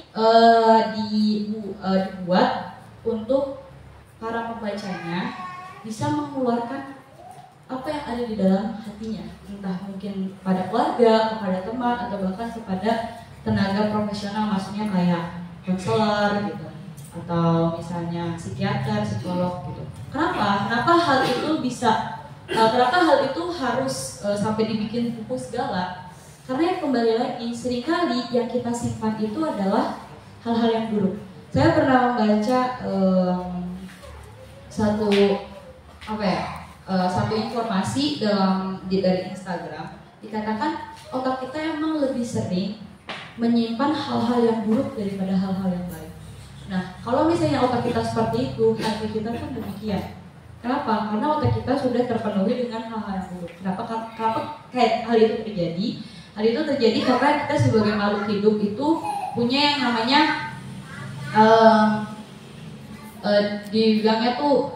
dibuat untuk para pembacanya bisa mengeluarkan apa yang ada di dalam hatinya, entah mungkin pada keluarga, kepada teman, atau bahkan kepada tenaga profesional, maksudnya kayak konselor gitu, atau misalnya psikiater, psikolog gitu. Kenapa hal itu bisa, kenapa hal itu harus sampai dibikin buku segala? Karena yang kembali lagi, seringkali yang kita simpan itu adalah hal-hal yang buruk. Saya pernah membaca satu informasi dari Instagram, dikatakan otak kita emang lebih sering menyimpan hal-hal yang buruk daripada hal-hal yang baik. Nah, kalau misalnya otak kita seperti itu, hati kita pun demikian. Kenapa? Karena otak kita sudah terpenuhi dengan hal-hal yang buruk. Kenapa kayak hal itu terjadi? Hal itu terjadi karena kita sebagai makhluk hidup itu punya yang namanya dibilangnya tuh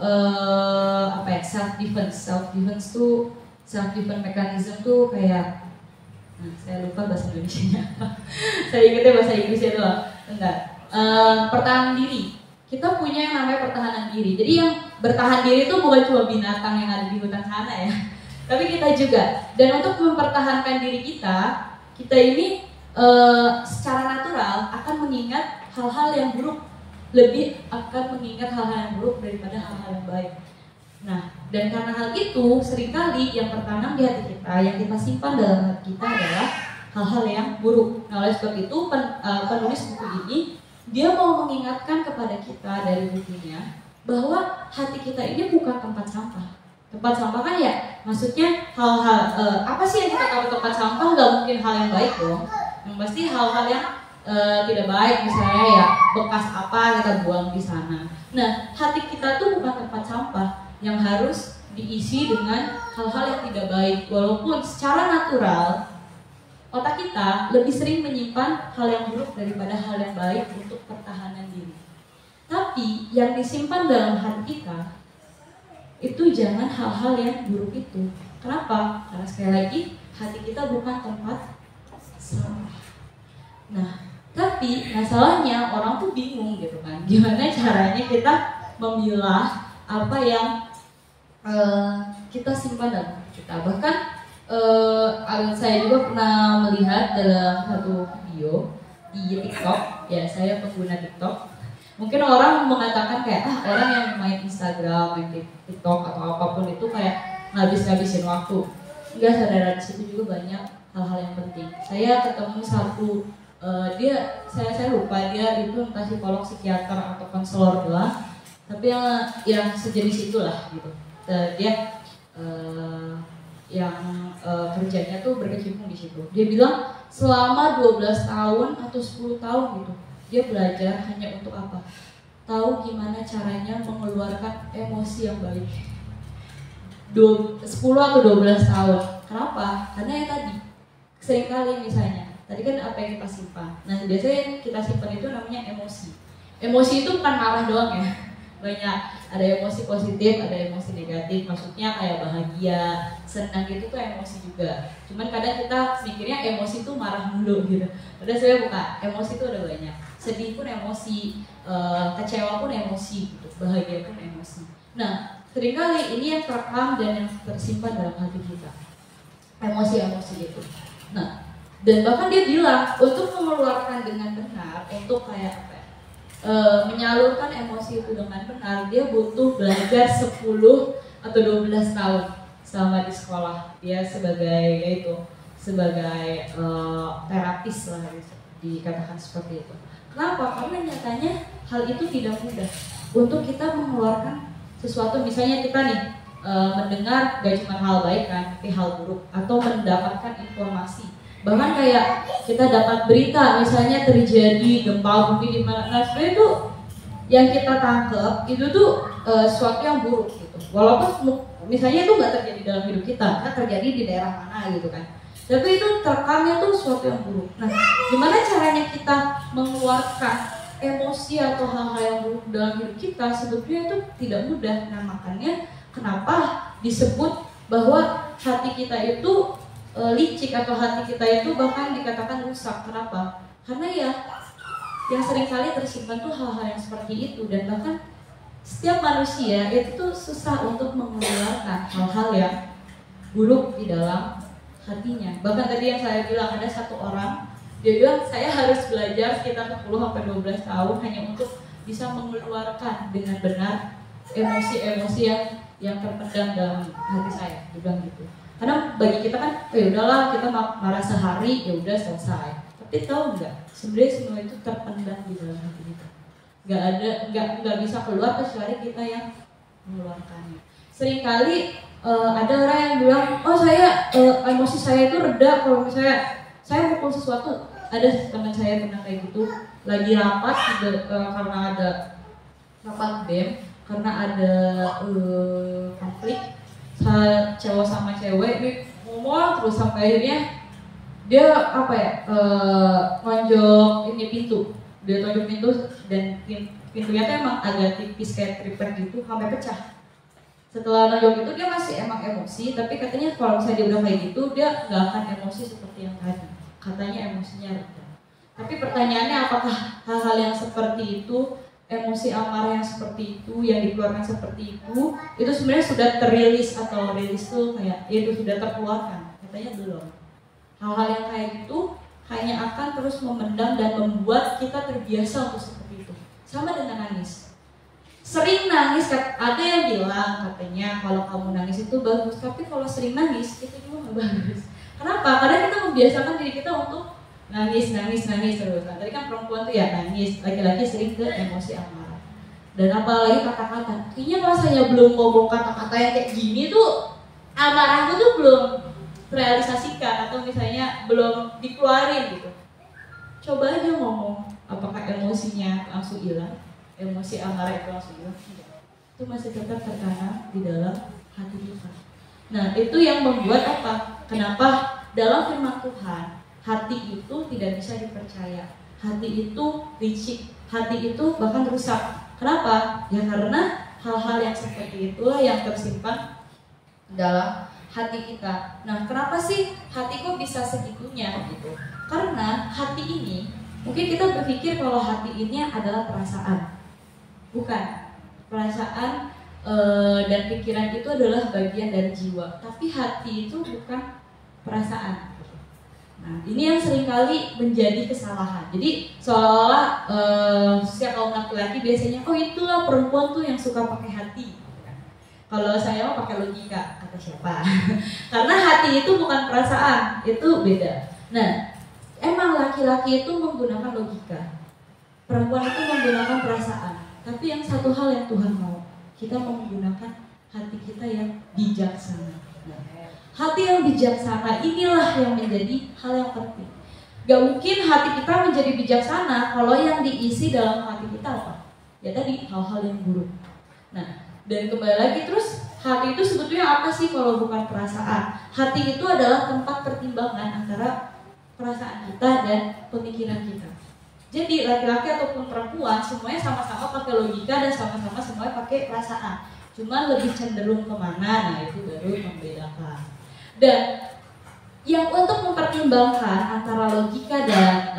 self defense tuh, self defense mechanism tuh kayak, nah saya lupa bahasa Indonesianya saya ingatnya bahasa Inggrisnya doang, enggak, pertahanan diri. Kita punya yang namanya pertahanan diri. Jadi yang bertahan diri itu bukan cuma binatang yang ada di hutan sana ya, tapi kita juga. Dan untuk mempertahankan diri kita ini secara natural akan mengingat hal-hal yang buruk, lebih akan mengingat hal-hal yang buruk daripada hal-hal yang baik. Nah, dan karena hal itu seringkali yang tertanam di hati kita, yang kita simpan dalam hati kita adalah hal-hal yang buruk. Nah, oleh sebab itu penulis buku ini dia mau mengingatkan kepada kita dari bukunya bahwa hati kita ini bukan tempat sampah. Tempat sampah kan ya, maksudnya hal-hal apa sih yang kita taruh tempat sampah? Nggak mungkin hal yang baik dong. Yang pasti hal-hal yang tidak baik, misalnya ya bekas apa kita buang di sana. Nah, hati kita tuh bukan tempat sampah yang harus diisi dengan hal-hal yang tidak baik. Walaupun secara natural otak kita lebih sering menyimpan hal yang buruk daripada hal yang baik untuk pertahanan diri. Tapi yang disimpan dalam hati kita itu jangan hal-hal yang buruk itu. Kenapa? Karena sekali lagi hati kita bukan tempat sampah. Nah, tapi masalahnya orang tuh bingung gitu kan, gimana caranya kita memilah apa yang kita simpan dalam hati kita. Bahkan saya juga pernah melihat dalam satu video di TikTok, ya saya pengguna TikTok. Mungkin orang mengatakan kayak orang yang main Instagram, main TikTok atau apapun itu kayak ngabisin waktu. Enggak, saudara, di situ juga banyak hal-hal yang penting. Saya ketemu satu saya lupa dia itu entah psikolog, psikiater atau konselor doang, tapi yang sejenis itulah gitu. Dia yang kerjanya tuh berkecimpung di situ. Dia bilang selama 12 tahun atau 10 tahun gitu, dia belajar hanya untuk apa? Tahu gimana caranya mengeluarkan emosi yang baik. 10 atau 12 tahun. Kenapa? Karena yang tadi, seringkali misalnya, tadi kan apa yang kita simpan. Nah, biasanya yang kita simpan itu namanya emosi. Emosi itu bukan marah doang ya. Banyak, ada emosi positif, ada emosi negatif. Maksudnya kayak bahagia, senang gitu tuh emosi juga. Cuman kadang kita mikirnya emosi tuh marah mulu gitu. Padahal sebenarnya bukan, emosi tuh ada banyak. Sedih pun emosi, kecewa pun emosi, gitu. Bahagia pun emosi. Nah, seringkali ini yang terekam dan yang tersimpan dalam hati kita. Emosi-emosi itu. Nah, dan bahkan dia bilang untuk mengeluarkan dengan benar untuk kayak apa ya, menyalurkan emosi itu dengan benar, dia butuh belajar 10 atau 12 tahun selama di sekolah. Dia sebagai terapis lah, dikatakan seperti itu. Kenapa? Karena nyatanya hal itu tidak mudah untuk kita mengeluarkan sesuatu. Misalnya kita nih mendengar gak cuma hal baik kan, tapi hal buruk, atau mendapatkan informasi. Bahkan kayak kita dapat berita misalnya terjadi gempa bumi di mana, nah sebenarnya itu yang kita tangkap itu tuh sesuatu yang buruk gitu. Walaupun misalnya itu nggak terjadi dalam hidup kita, kan terjadi di daerah mana gitu kan. Tapi itu terekamnya tuh sesuatu yang buruk. Nah, gimana caranya kita mengeluarkan emosi atau hal-hal yang buruk dalam hidup kita? Sebetulnya itu tidak mudah. Nah, makanya kenapa disebut bahwa hati kita itu licik, atau hati kita itu bahkan dikatakan rusak. Kenapa? Karena ya yang seringkali tersimpan tuh hal-hal yang seperti itu, dan bahkan setiap manusia itu tuh susah untuk mengeluarkan hal-hal yang buruk di dalam hatinya. Bahkan tadi yang saya bilang, ada satu orang dia bilang saya harus belajar sekitar 10-12 tahun hanya untuk bisa mengeluarkan dengan benar emosi-emosi yang terpendam dalam hati saya. Dia bilang gitu. Karena bagi kita kan, ya udahlah kita marah sehari, ya udah selesai. Tapi tahu nggak, sebenarnya semua itu terpendam di dalam hati kita. Nggak bisa keluar kecuali kita yang mengeluarkannya. Seringkali ada orang yang bilang, oh saya emosi saya itu reda kalau misalnya saya mukul sesuatu. Ada teman saya pernah kayak gitu, lagi rapat karena ada rapat BEM, karena ada konflik cowok sama cewek ini ngomong terus sampai akhirnya dia nonjok ini pintu, dia tonjok pintu, dan pintunya tuh emang agak tipis kayak triplek gitu sampai pecah. Setelah nonjok itu dia masih emang emosi, tapi katanya kalau misalnya dia udah kayak gitu dia nggak akan emosi seperti yang tadi, katanya emosinya reda. Tapi pertanyaannya, apakah hal-hal yang seperti itu, emosi amarah yang seperti itu, yang dikeluarkan seperti itu sebenarnya sudah terilis atau rilis tuh kayak itu sudah terkeluarkan? Katanya belum. Hal-hal yang kayak gitu hanya akan terus memendam dan membuat kita terbiasa untuk seperti itu. Sama dengan nangis. Sering nangis, ada yang bilang katanya kalau kamu nangis itu bagus, tapi kalau sering nangis itu juga nggak bagus. Kenapa? Karena kita membiasakan diri kita untuk nangis terus. Nah, tadi kan perempuan tuh ya nangis, laki-laki sering ke emosi amarah. Dan apalagi kata-kata, kayaknya kalau saya belum ngomong kata-kata yang kayak gini tuh amarahku tuh belum terrealisasikan, atau misalnya belum dikeluarin gitu. Coba aja ngomong, apakah emosinya langsung hilang, emosi amarah itu langsung hilang? Tidak. Itu masih tetap tertanam di dalam hati kita. Nah, itu yang membuat apa? Kenapa dalam firman Tuhan hati itu tidak bisa dipercaya, hati itu licik, hati itu bahkan rusak. Kenapa? Ya karena hal-hal yang seperti itulah yang tersimpan dalam hati kita. Nah, kenapa sih hati kok bisa segitunya gitu? Karena hati ini, mungkin kita berpikir kalau hati ini adalah perasaan. Bukan. Perasaan dan pikiran itu adalah bagian dari jiwa, tapi hati itu bukan perasaan. Nah, ini yang seringkali menjadi kesalahan. Jadi seolah-olah setiap kaum laki-laki biasanya, oh itulah perempuan tuh yang suka pakai hati. Kalau saya mau pakai logika, kata siapa? Karena hati itu bukan perasaan, itu beda. Nah, emang laki-laki itu menggunakan logika, perempuan itu menggunakan perasaan. Tapi yang satu hal yang Tuhan mau, kita menggunakan hati kita yang bijaksana. Hati yang bijaksana inilah yang menjadi hal yang penting. Gak mungkin hati kita menjadi bijaksana kalau yang diisi dalam hati kita apa? Ya tadi, hal-hal yang buruk. Nah, dan kembali lagi terus, hati itu sebetulnya apa sih kalau bukan perasaan? Hati itu adalah tempat pertimbangan antara perasaan kita dan pemikiran kita. Jadi laki-laki ataupun perempuan semuanya sama-sama pakai logika dan sama-sama semuanya pakai perasaan. Cuma lebih cenderung kemana, nah itu baru membedakan. Dan yang untuk mempertimbangkan antara logika dan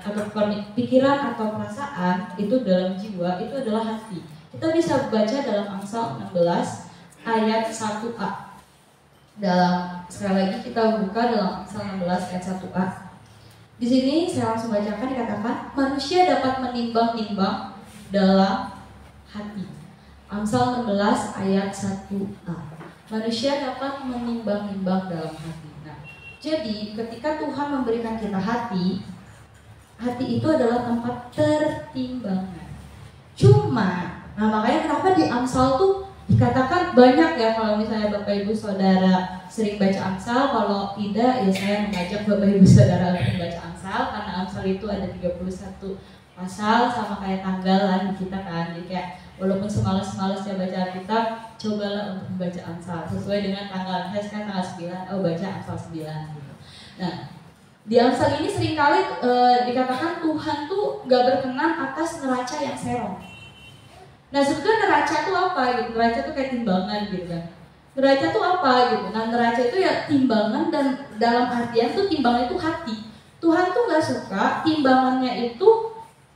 atau pikiran atau perasaan itu dalam jiwa itu adalah hati. Kita bisa baca dalam Amsal 16 ayat 1a. Sekali lagi kita buka dalam Amsal 16 ayat 1a. Di sini saya langsung bacakan, dikatakan manusia dapat menimbang-nimbang dalam hati. Amsal 16 ayat 1a. Manusia dapat menimbang-nimbang dalam hati. Nah, jadi ketika Tuhan memberikan kita hati itu adalah tempat pertimbangan. Cuma, nah makanya kenapa di Amsal tuh dikatakan banyak ya, kalau misalnya Bapak Ibu Saudara sering baca Amsal, kalau tidak ya saya mengajak Bapak Ibu Saudara untuk membaca Amsal, karena Amsal itu ada 31 pasal sama kayak tanggalan di kita kan. Jadi kayak walaupun semalas-malasnya baca Alkitab, cobalah untuk membaca Amsal sesuai dengan tanggal. Saya sekarang tanggal 9, baca Amsal 9 gitu. Nah, di Amsal ini seringkali dikatakan Tuhan tuh gak berkenan atas neraca yang serong. Nah sebetulnya neraca itu apa gitu? Neraca itu kayak timbangan gitu kan. Neraca itu apa gitu? Nah neraca itu ya timbangan, dan dalam artian tuh timbangan itu hati. Tuhan tuh gak suka timbangannya itu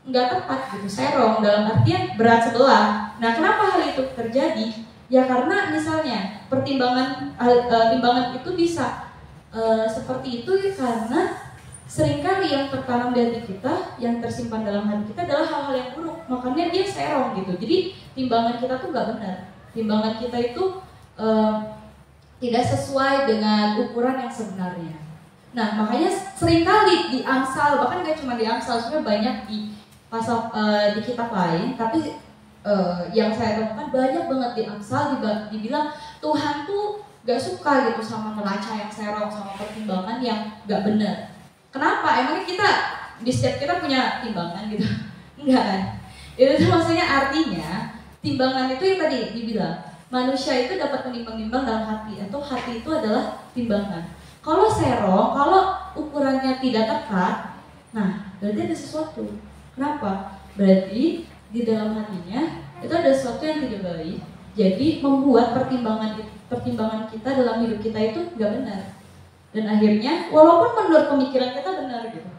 gak tepat gitu, serong, dalam artian berat sebelah. Nah kenapa hal itu terjadi? Ya karena misalnya timbangan itu bisa seperti itu ya, karena seringkali yang tertanam di hati kita, yang tersimpan dalam hati kita adalah hal-hal yang buruk, makanya dia serong gitu. Jadi timbangan kita tuh gak benar. Timbangan kita itu tidak sesuai dengan ukuran yang sebenarnya. Nah makanya seringkali di Amsal, bahkan gak cuma di Amsal, sebenarnya banyak di pasal di kitab lain, tapi yang saya temukan banyak banget di Amsal dibilang Tuhan tuh gak suka gitu sama neraca yang serong, sama pertimbangan yang gak benar. Kenapa? Emangnya kita di setiap kita punya timbangan gitu? Enggak kan? Itu tuh maksudnya artinya timbangan itu yang tadi dibilang manusia itu dapat menimbang-nimbang dalam hati, atau hati itu adalah timbangan. Kalau serong, kalau ukurannya tidak tepat, nah berarti ada sesuatu. Kenapa? Berarti di dalam hatinya itu ada sesuatu yang tidak baik. Jadi membuat pertimbangan kita dalam hidup kita itu nggak benar. Dan akhirnya walaupun menurut pemikiran kita benar gitu,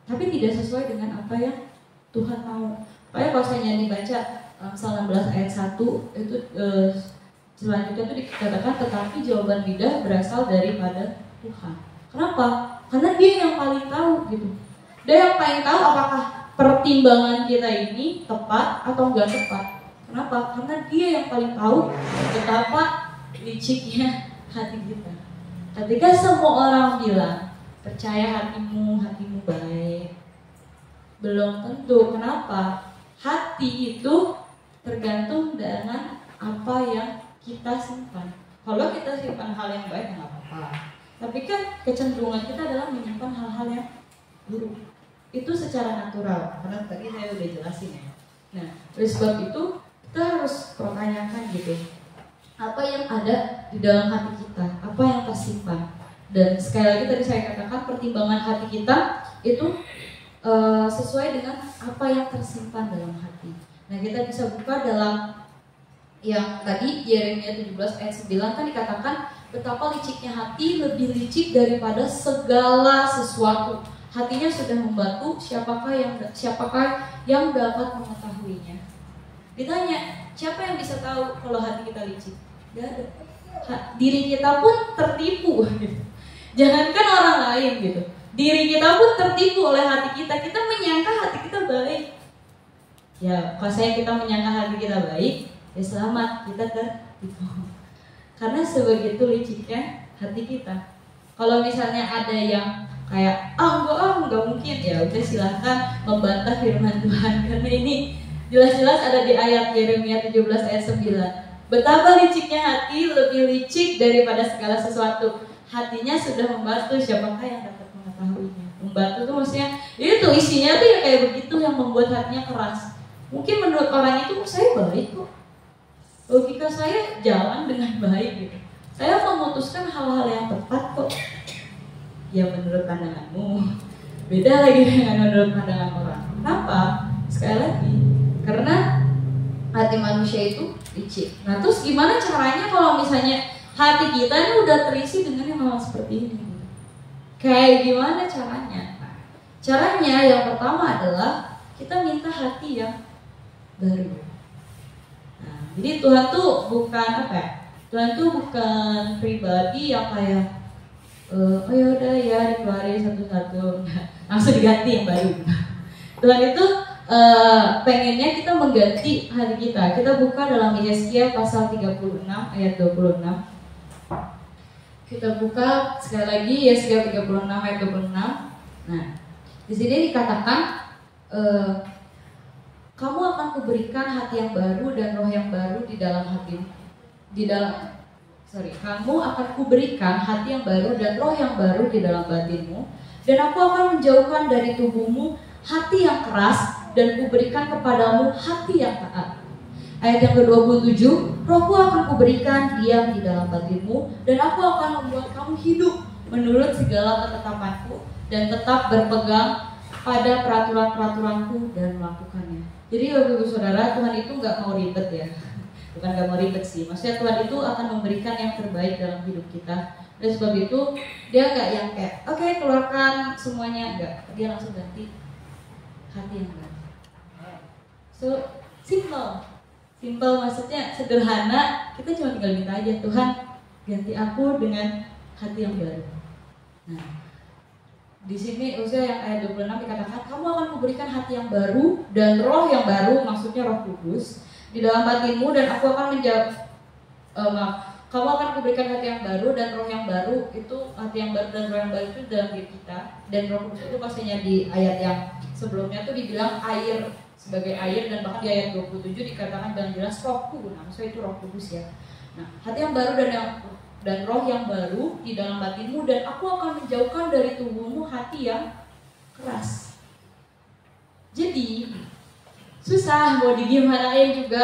tapi tidak sesuai dengan apa yang Tuhan mau. Makanya kalau saya dibaca Amsal 16 ayat 1 itu selanjutnya itu dikatakan tetapi jawaban lidah berasal daripada Tuhan. Kenapa? Karena dia yang paling tahu gitu. Dia yang paling tahu apakah pertimbangan kita ini tepat atau enggak tepat. Kenapa? Karena dia yang paling tahu betapa liciknya hati kita. Ketika semua orang bilang percaya hatimu baik, belum tentu. Kenapa? Hati itu tergantung dengan apa yang kita simpan. Kalau kita simpan hal yang baik nggak apa-apa. Tapi kan kecenderungan kita adalah menyimpan hal-hal yang buruk. Itu secara natural. Karena tadi saya udah jelasin ya. Nah, oleh sebab itu kita harus pertanyakan gitu. Apa yang ada di dalam hati kita, apa yang tersimpan. Dan sekali lagi tadi saya katakan pertimbangan hati kita itu sesuai dengan apa yang tersimpan dalam hati. Nah kita bisa buka dalam yang tadi Yeremia 17 ayat 9 kan dikatakan betapa liciknya hati, lebih licik daripada segala sesuatu. Hatinya sudah membatu, siapakah yang dapat mengetahuinya. Ditanya, siapa yang bisa tahu kalau hati kita licik? Gak ada. Diri kita pun tertipu gitu. Jangankan orang lain gitu, diri kita pun tertipu oleh hati kita. Kita menyangka hati kita baik. Ya, kalau kita menyangka hati kita baik, ya selamat, kita tertipu. Karena sebegitu liciknya hati kita. Kalau misalnya ada yang kayak enggak mungkin, ya udah silahkan membantah firman Tuhan. Karena ini jelas-jelas ada di ayat Yeremia 17 ayat 9. Betapa liciknya hati, lebih licik daripada segala sesuatu. Hatinya sudah membatu, siapakah yang dapat mengetahuinya? Membatu itu maksudnya, itu isinya tuh ya kayak begitu yang membuat hatinya keras. Mungkin menurut orang itu, saya baik kok. Logika saya jalan dengan baik gitu. Saya memutuskan hal-hal yang tepat kok. Ya menurut pandanganmu. Beda lagi dengan menurut pandangan orang. Kenapa? Sekali lagi, karena hati manusia itu licik. Nah terus gimana caranya kalau misalnya hati kita ini udah terisi dengan yang hal seperti ini? Kayak gimana caranya? Nah, caranya yang pertama adalah kita minta hati yang baru. Nah, jadi Tuhan tuh bukan apa ya? Tuhan tuh bukan pribadi yang kayak oh yaudah ya dikeluarin satu-satu, langsung diganti yang baru. Tuhan itu pengennya kita mengganti hati kita. Kita buka dalam Yesaya pasal 36 ayat 26. Kita buka sekali lagi Yesaya 36 ayat 26. Nah, di sini dikatakan kamu akan kuberikan hati yang baru dan roh yang baru di dalam hatimu. Kamu akan kuberikan hati yang baru dan roh yang baru di dalam batinmu, dan aku akan menjauhkan dari tubuhmu hati yang keras dan kuberikan kepadamu hati yang taat. Ayat yang ke-27, rohku akan kuberikan diam di dalam batinmu, dan aku akan membuat kamu hidup menurut segala ketetapanku dan tetap berpegang pada peraturan-peraturanku dan melakukannya. Jadi Bapak Ibu Saudara, Tuhan itu nggak mau ribet ya. Bukan nggak mau ribet sih, maksudnya Tuhan itu akan memberikan yang terbaik dalam hidup kita. Dan sebab itu dia nggak yang kayak oke, keluarkan semuanya, enggak. Dia langsung ganti hati yang baru. So simple maksudnya sederhana. Kita cuma tinggal minta aja, Tuhan ganti aku dengan hati yang baru. Nah, di sini usia yang ayat 26 dikatakan kamu akan kuberikan hati yang baru dan roh yang baru, maksudnya Roh Kudus di dalam batinmu, dan aku akan kamu akan kuberikan hati yang baru dan roh yang baru. Itu hati yang baru dan roh yang baru itu dalam diri kita. Dan Roh Kudus itu pastinya di ayat yang sebelumnya tuh dibilang air, sebagai air, dan bahkan di ayat 27 dikatakan dengan jelas Rohku. Nah, maksudnya itu Roh Kudus ya. Nah, hati yang baru dan roh yang baru di dalam batinmu, dan aku akan menjauhkan dari tubuhmu hati yang keras. Jadi susah mau digimanain juga,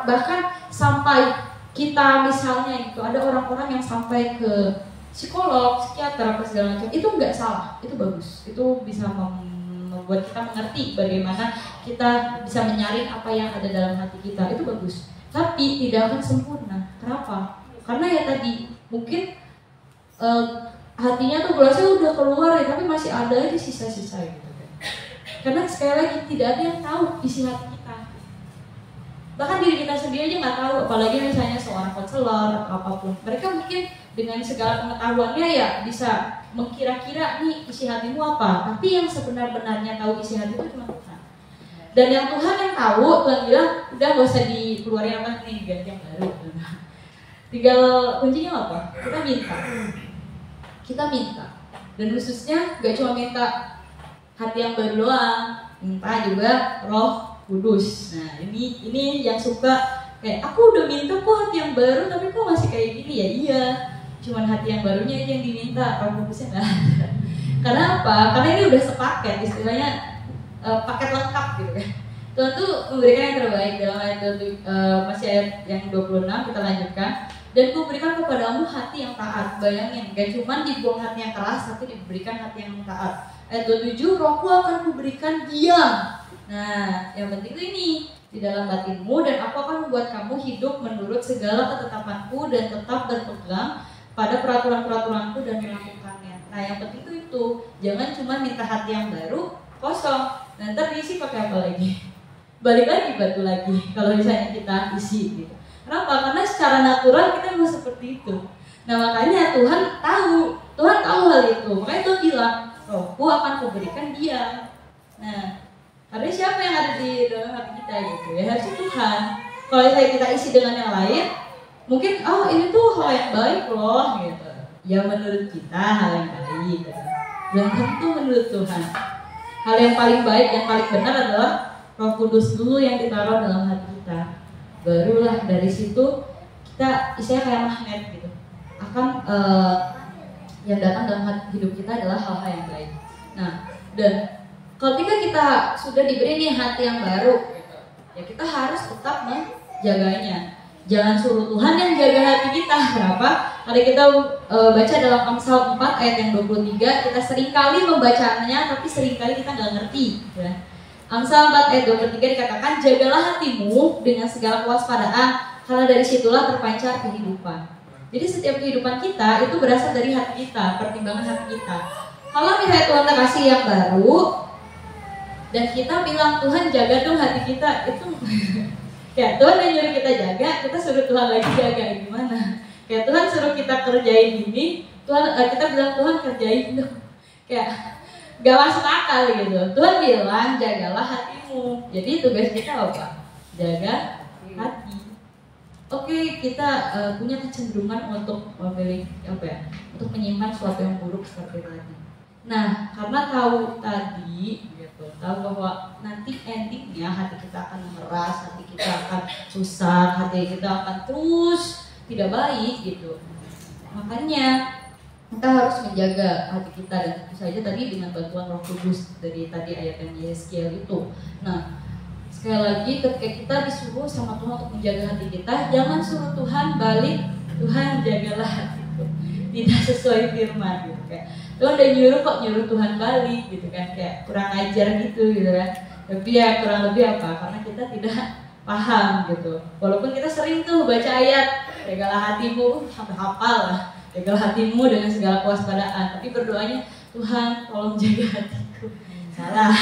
bahkan sampai kita misalnya itu ada orang-orang yang sampai ke psikolog, psikiater apa segala macam, itu nggak salah, itu bagus, itu bisa membuat kita mengerti bagaimana kita bisa menyaring apa yang ada dalam hati kita, itu bagus. Tapi tidak akan sempurna. Kenapa? Karena ya tadi mungkin hatinya tuh berasnya udah keluar ya, tapi masih ada aja sisa-sisa gitu kan. Karena sekali lagi tidak ada yang tahu isi hati kita. Bahkan diri kita sendiri aja nggak tahu, apalagi misalnya seorang konselor atau apapun. Mereka mungkin dengan segala pengetahuannya ya bisa mengkira-kira nih isi hatimu apa, tapi yang sebenar-benarnya tahu isi hati itu cuma Tuhan. Dan yang Tuhan yang tahu, Tuhan bilang udah gak usah dikeluarin apa nih, ganti yang baru. Tinggal kuncinya apa? Kita minta. Dan khususnya gak cuma minta hati yang baru doang, minta juga Roh Kudus. Nah ini yang suka kayak aku udah minta kok hati yang baru, tapi kok masih kayak gini ya. Iya, cuman hati yang barunya aja yang diminta, Roh Kudusnya nggak ada. Karena apa? Karena ini udah sepaket, istilahnya paket lengkap gitu kan. Tuhan tuh memberikan yang terbaik dalam ayat masih ayat yang 26, kita lanjutkan. Dan kuberikan kepadamu hati yang taat. Bayangin, gak cuma dibuang hati yang keras, tapi diberikan hati yang taat. Ayat 27, rohku akan kuberikan diam. Nah, yang penting itu ini di dalam batinmu, dan aku akan membuat kamu hidup menurut segala ketetapanku dan tetap berpegang pada peraturan-peraturanku dan melakukannya. Nah, yang penting itu jangan cuma minta hati yang baru kosong, nanti diisi pakai apa lagi? Balik lagi batu lagi. Kalau misalnya kita isi gitu. Kenapa? Karena secara natural kita memang seperti itu. Nah, makanya Tuhan tahu hal itu. Makanya Tuhan bilang, rohku akan kuberikan dia. Nah, karena siapa yang ada di dalam hati kita gitu ya, harusnya Tuhan. Kalau misalnya kita isi dengan yang lain, mungkin ini tuh hal yang baik loh gitu. Ya menurut kita hal yang baik gitu. Dan tentu menurut Tuhan hal yang paling baik, yang paling benar adalah Roh Kudus dulu yang ditaruh dalam hati kita. Barulah dari situ kita isinya kayak magnet gitu. Akan yang datang dalam hidup kita adalah hal-hal yang baik. Nah, dan ketika kita sudah diberi nih hati yang baru gitu, ya kita harus tetap menjaganya. Jangan suruh Tuhan yang jaga hati kita. Kenapa? Karena kita baca dalam Amsal 4 ayat yang 23, kita seringkali membacanya tapi seringkali kita nggak ngerti ya. Amsal 4 ayat 23 dikatakan, jagalah hatimu dengan segala kewaspadaan, karena dari situlah terpancar kehidupan. Jadi setiap kehidupan kita itu berasal dari hati kita, pertimbangan hati kita. Kalau misalnya Tuhan kasih yang baru dan kita bilang Tuhan jaga dong hati kita, itu kayak Tuhan yang nyuruh kita jaga, kita suruh Tuhan lagi jaga, gimana? Kayak Tuhan suruh kita kerjain ini, Tuhan, kita bilang Tuhan kerjain dong, kayak gak masuk akal gitu. Tuhan bilang jagalah hatimu. Jadi tugas kita apa? Jaga hati. Oke, kita punya kecenderungan untuk memilih untuk menyimpan sesuatu yang buruk seperti tadi. Nah, karena tahu tadi, gitu, tahu bahwa nanti endingnya hati kita akan memeras, hati kita akan susah, hati kita akan terus tidak baik gitu. Makanya kita harus menjaga hati kita, dan tentu saja tadi dengan bantuan Roh Kudus dari tadi ayat yang Yeskiel itu. Nah, sekali lagi ketika kita disuruh sama Tuhan untuk menjaga hati kita, jangan suruh Tuhan balik, Tuhan jagalah hatiku. Tidak sesuai firman gitu kan. Tuhan udah nyuruh kok nyuruh Tuhan balik gitu kan, kayak kurang ajar gitu kan. Tapi ya kurang lebih apa? Karena kita tidak paham gitu. Walaupun kita sering tuh baca ayat jagalah hatimu, sampai hafal lah. Jagalah hatimu dengan segala kewaspadaan. Tapi berdoanya, Tuhan tolong jaga hatiku. Salah.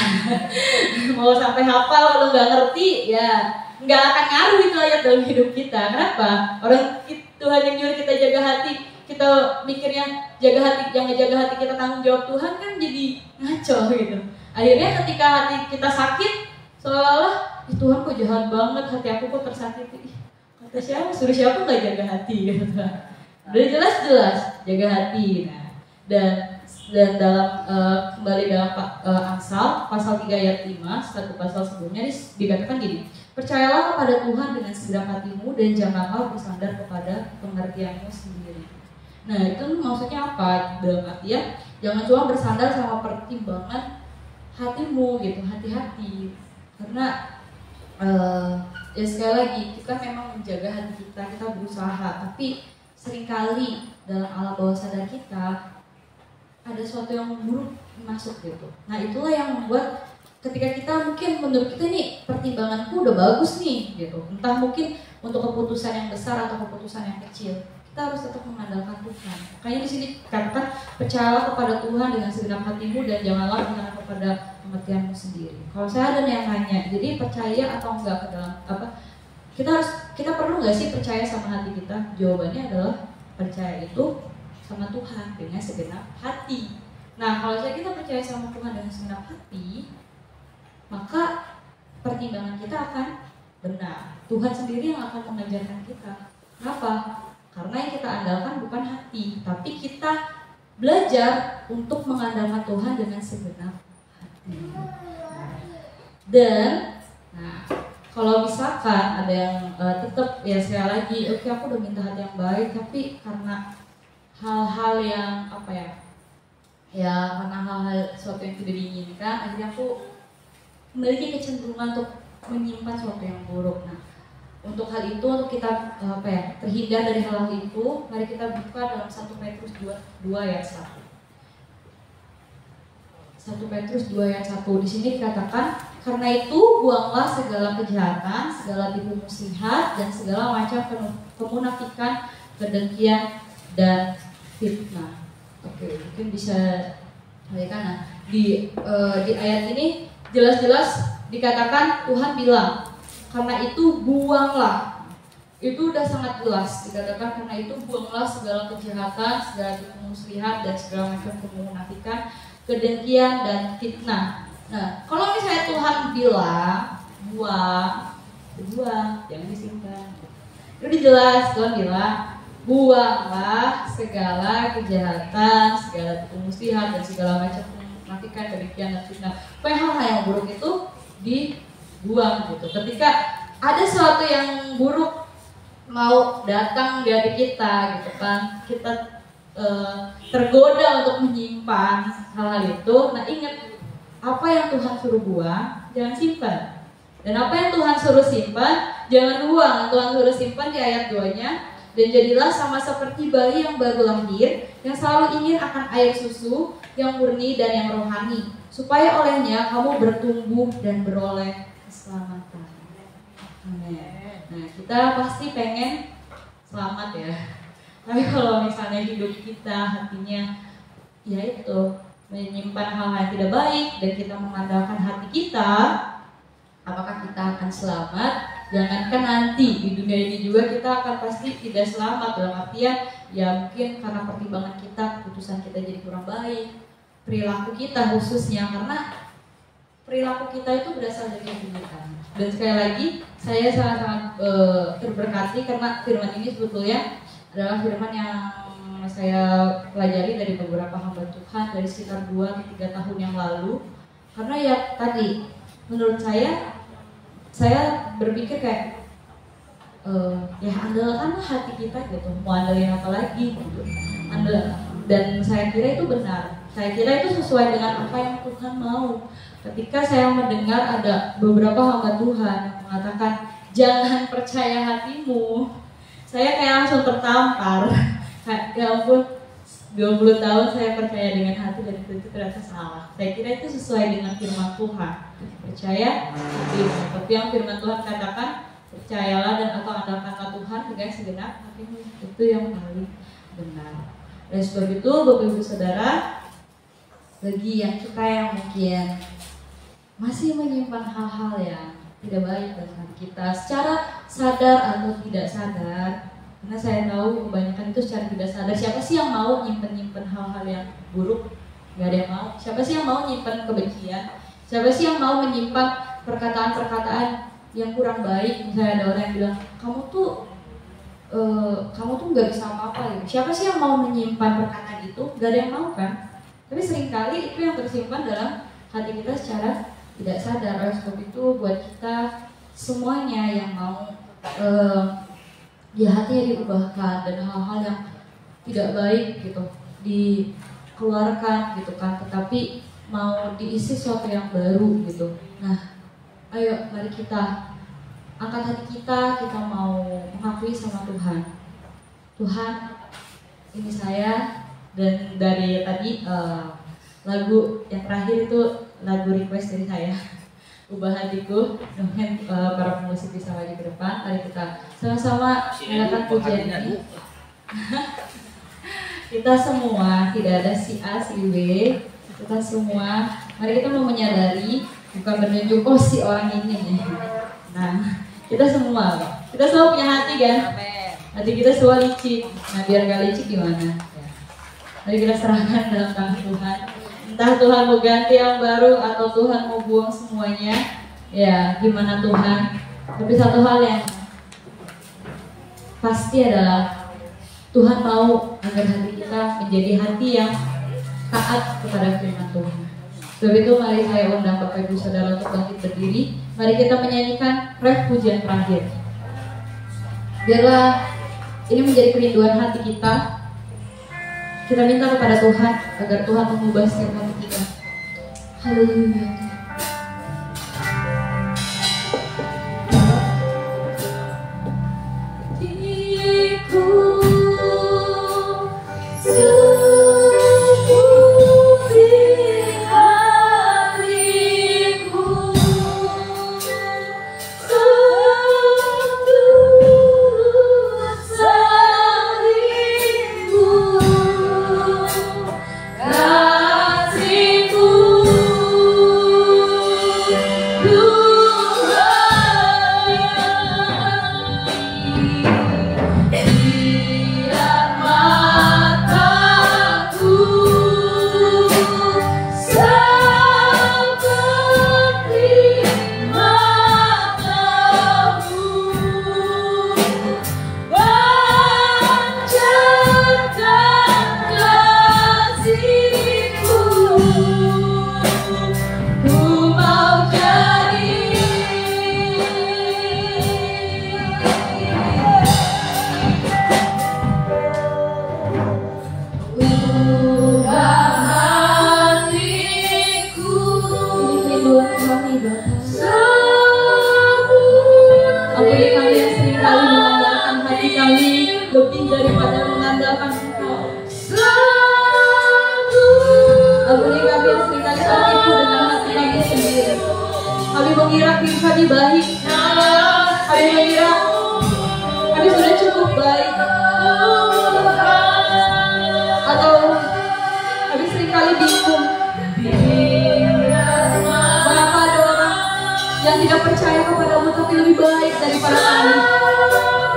Mau sampai hafal kalau nggak ngerti ya nggak akan ngaruh itu ayat dalam hidup kita. Kenapa? Orang Tuhan yang nyuruh kita jaga hati, kita mikirnya jaga hati, yang ngejaga hati kita tanggung jawab Tuhan, kan jadi ngaco gitu. Akhirnya ketika hati kita sakit, seolah-olah Tuhan kok jahat banget, hati aku kok tersakiti. Kata siapa? Suruh siapa nggak jaga hati gitu. Udah jelas-jelas jaga hati. Nah, dan dalam kembali dalam Amsal pasal 3 ayat 5, satu pasal sebelumnya dikatakan gini, percayalah kepada Tuhan dengan segenap hatimu dan janganlah bersandar kepada pengertianmu sendiri. Nah, itu maksudnya apa? Dalam artian jangan cuma bersandar sama pertimbangan hatimu gitu, hati-hati. Karena ya sekali lagi kita memang menjaga hati kita berusaha, tapi seringkali dalam alam bawah sadar kita ada sesuatu yang buruk masuk gitu. Nah, itulah yang membuat ketika kita mungkin menurut kita nih pertimbanganku udah bagus nih gitu, entah mungkin untuk keputusan yang besar atau keputusan yang kecil, kita harus tetap mengandalkan Tuhan. Makanya di sini dikatakan percayalah kepada Tuhan dengan segenap hatimu dan janganlah berharap kepada pengertianmu sendiri. Kalau saya ada yang nanya, jadi percaya atau enggak ke dalam apa? Kita perlu nggak sih percaya sama hati kita? Jawabannya adalah percaya itu sama Tuhan dengan segenap hati. Nah, kalau kita percaya sama Tuhan dengan segenap hati, maka pertimbangan kita akan benar. Tuhan sendiri yang akan mengajarkan kita. Kenapa? Karena yang kita andalkan bukan hati, tapi kita belajar untuk mengandalkan Tuhan dengan segenap hati. Dan, kalau misalkan ada yang tetap ya sekali lagi, oke, aku udah minta hati yang baik, tapi karena hal-hal yang karena hal-hal sesuatu yang tidak diinginkan, akhirnya aku memiliki kecenderungan untuk menyimpan sesuatu yang buruk. Nah, untuk hal itu, untuk kita terhindar dari hal-hal itu, mari kita buka dalam 1 Petrus 2 ayat 1. 1 Petrus 2 ayat 1. Di sini dikatakan, karena itu buanglah segala kejahatan, segala tipu muslihat, dan segala macam kemunafikan, kedengkian, dan fitnah. Oke, mungkin bisa nah, di ayat ini jelas-jelas dikatakan Tuhan bilang, karena itu buanglah. Itu udah sangat jelas dikatakan, karena itu buanglah segala kejahatan, segala tipu muslihat, dan segala macam kemunafikan, kedengkian, dan fitnah. Nah, kalau misalnya Tuhan bilang buang, jangan disimpan. Itu jelas Tuhan bilang buanglah segala kejahatan, segala tipu muslihat, dan segala macam kemunafikan, kedengkian, dan fitnah. Supaya hal-hal yang buruk itu dibuang gitu. Ketika ada sesuatu yang buruk mau datang dari kita gitu kan, kita tergoda untuk menyimpan hal-hal itu. Nah, ingat, apa yang Tuhan suruh buang, jangan simpan. Dan apa yang Tuhan suruh simpan, jangan buang. Tuhan suruh simpan di ayat 2-nya. Dan jadilah sama seperti bayi yang baru lahir, yang selalu ingin akan air susu, yang murni dan yang rohani, supaya olehnya kamu bertumbuh dan beroleh keselamatan. Amin. Nah, kita pasti pengen selamat ya. Tapi kalau misalnya hidup kita hatinya ya itu menyimpan hal-hal yang tidak baik dan kita mengandalkan hati kita, apakah kita akan selamat? Jangankan nanti di dunia ini juga kita akan pasti tidak selamat, dalam artian ya mungkin karena pertimbangan kita, keputusan kita jadi kurang baik, perilaku kita khususnya, karena perilaku kita itu berasal dari kebenaran. Dan sekali lagi saya sangat-sangat terberkati karena firman ini sebetulnya adalah firman yang saya pelajari dari beberapa hamba Tuhan dari sekitar 2-3 tahun yang lalu. Karena ya tadi menurut saya berpikir kayak ya andalkanlah hati kita gitu, mau andalin apa lagi gitu. Dan saya kira itu benar, saya kira itu sesuai dengan apa yang Tuhan mau. Ketika saya mendengar ada beberapa hamba Tuhan yang mengatakan jangan percaya hatimu, saya kayak langsung tertampar. Ya ampun, 20 tahun saya percaya dengan hati dan itu ternyata salah. Saya kira itu sesuai dengan firman Tuhan, percaya hatimu. Tapi yang firman Tuhan katakan, percayalah dan atau andalkanlah Tuhan dengan segenap hatimu, itu yang paling benar. Oleh sebab itu, Bapak Ibu Saudara, bagi yang kita yang mungkin masih menyimpan hal-hal yang tidak baik dalam kita secara sadar atau tidak sadar, karena saya tahu kebanyakan itu secara tidak sadar. Siapa sih yang mau nyimpen hal-hal yang buruk? Gak ada yang mau. Siapa sih yang mau nyimpen kebencian? Siapa sih yang mau menyimpan perkataan-perkataan yang kurang baik? Misalnya ada orang yang bilang kamu tuh nggak bisa apa-apa. Siapa sih yang mau menyimpan perkataan itu? Gak ada yang mau kan? Tapi seringkali itu yang tersimpan dalam hati kita secara tidak sadar. Oleh sebab itu buat kita semuanya yang mau ya hatinya diubahkan dan hal-hal yang tidak baik gitu dikeluarkan gitu kan, tetapi mau diisi sesuatu yang baru gitu. Nah, ayo mari kita angkat hati kita mau mengakui sama Tuhan. Tuhan, ini saya. Dan dari tadi lagu yang terakhir itu lagu request dari saya, Ubah Hatiku. Dengan para pemusik bisa maju ke depan. Mari kita sama-sama mengangkat pujian ini. Kita semua, tidak ada si A, si B. Kita semua, mari kita mau menyadari, bukan menunjuk oh si orang ini nih. Nah, kita semua punya hati kan? Hati kita semua licik. Nah, biar gak licik gimana? Mari kita serahkan dalam tangan Tuhan. Entah Tuhan mau ganti yang baru atau Tuhan mau buang semuanya, ya gimana Tuhan. Tapi satu hal yang pasti adalah Tuhan mau agar hati kita menjadi hati yang taat kepada firman Tuhan. Sebab itu mari saya undang Bapak Ibu Saudara untuk bangkit berdiri. Mari kita menyanyikan ref pujian terakhir. Biarlah ini menjadi kerinduan hati kita. Kita minta kepada Tuhan agar Tuhan mengubah setiap hati kita. Haleluya. Percaya kepadamu, tapi lebih baik daripada kami.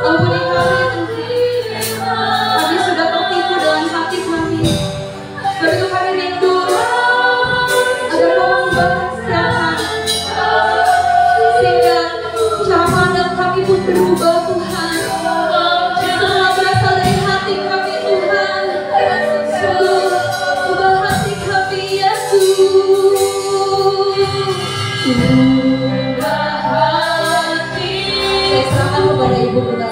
Ampuni kami Tuhan. Kami sudah tertipu dengan hati kami. Tapi kami rindu agar Kau mengubahkan setiap kami, sehingga cara pandang kami pun berubah Tuhan. Semua berasal dari hati kami Tuhan. Sungguh ubah hati kami Yesus. Ubah hati. Saya serahkan kepada Ibu Saudara.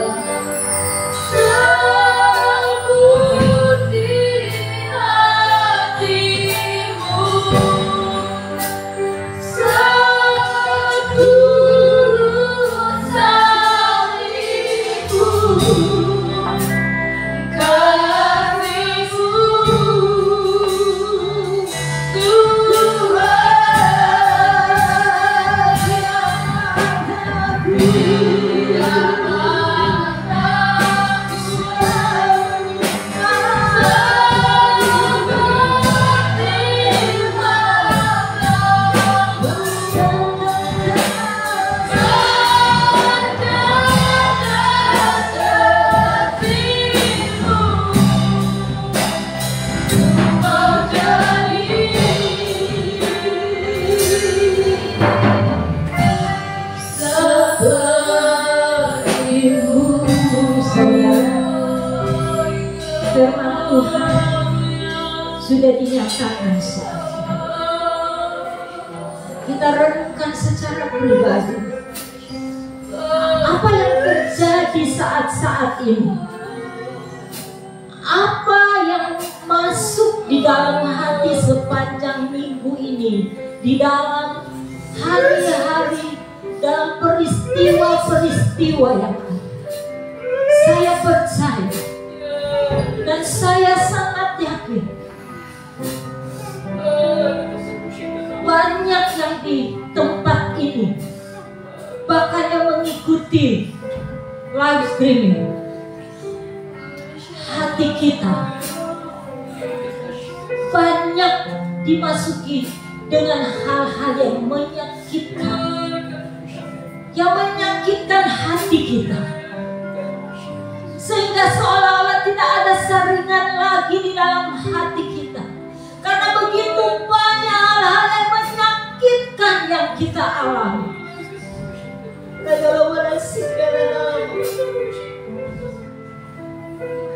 Firman Tuhan sudah dinyatakan saatnya. Kita renungkan secara pribadi. Apa yang terjadi saat-saat ini? Apa yang masuk di dalam hati sepanjang minggu ini? Di dalam hari-hari, dalam peristiwa-peristiwa yang ada. Saya percaya dan saya sangat yakin banyak yang di tempat ini bahkan yang mengikuti live streaming, hati kita banyak dimasuki dengan hal-hal yang menyakitkan hati kita, sehingga seolah-olah tidak ada saringan lagi di dalam hati kita, karena begitu banyak hal-hal yang menyakitkan yang kita alami.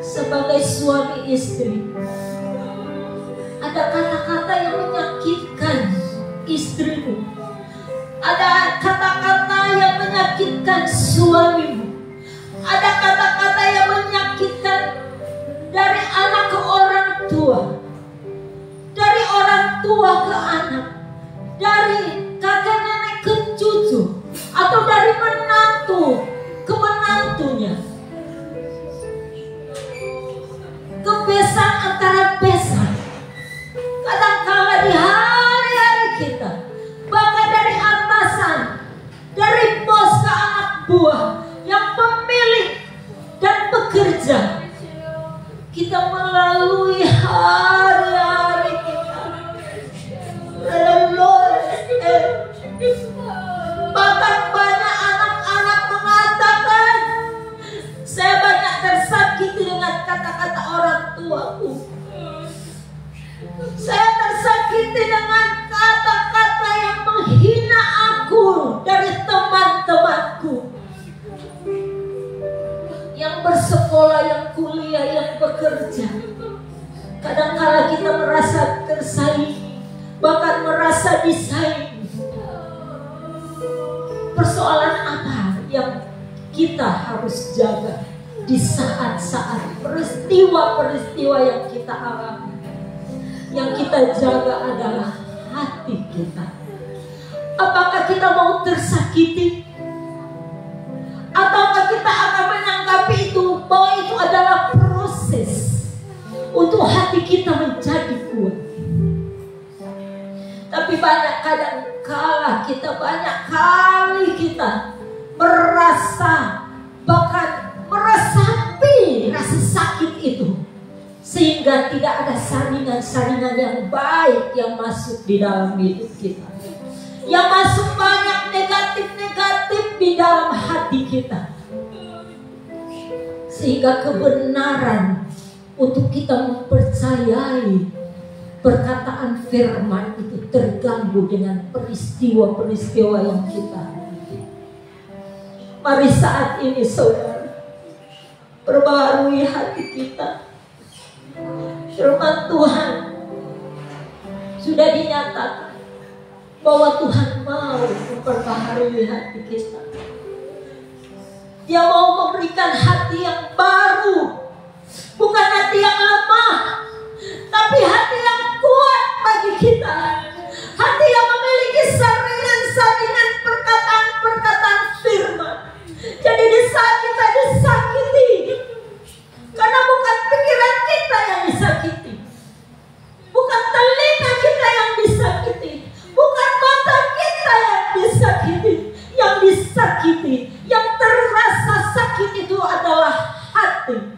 Sebagai suami istri, ada kata-kata yang menyakitkan istrimu, ada kata-kata yang menyakitkan suamimu, ada kata-kata yang menyakitkan dari anak ke orang tua, dari orang tua ke anak, dari kakek nenek ke cucu, atau dari menantu ke menantunya. Kebesan antara besan. Kadang-kala di hari-hari kita, bahkan dari atasan, dari bos ke anak buah, yang pemilik dan bekerja, kita melalui hari-hari kita. Bahkan banyak anak-anak mengatakan, saya banyak tersakiti dengan kata-kata orang tuaku. Saya tersakiti dengan kata-kata yang menghina aku dari teman-temanku, yang bersekolah, yang kuliah, yang bekerja. Kadang-kala kita merasa tersaingi, bahkan merasa disaingi. Persoalan apa yang kita harus jaga di saat-saat peristiwa-peristiwa yang kita alami? Yang kita jaga adalah hati kita. Apakah kita mau tersakiti? Ataukah kita akan menanggapi itu bahwa itu adalah proses untuk hati kita menjadi kuat? Tapi banyak kali kita merasa, bahkan meresapi rasa sakit itu, sehingga tidak ada saringan-saringan yang baik yang masuk di dalam hidup kita. Yang masuk banyak negatif-negatif di dalam hati kita. Sehingga kebenaran untuk kita mempercayai perkataan firman itu terganggu dengan peristiwa-peristiwa yang kita hadapi. Mari saat ini saudara, perbarui hati kita. Firman Tuhan sudah dinyatakan bahwa Tuhan mau memperbaharui hati kita. Dia mau memberikan hati yang baru, bukan hati yang lemah, tapi hati yang kuat bagi kita. Hati yang memiliki saringan-saringan perkataan-perkataan firman. Jadi di saat kita disakiti, karena bukan pikiran kita yang disakiti, bukan telinga kita yang disakiti, bukan mata kita yang disakiti. Yang disakiti, yang terasa sakit itu adalah hati.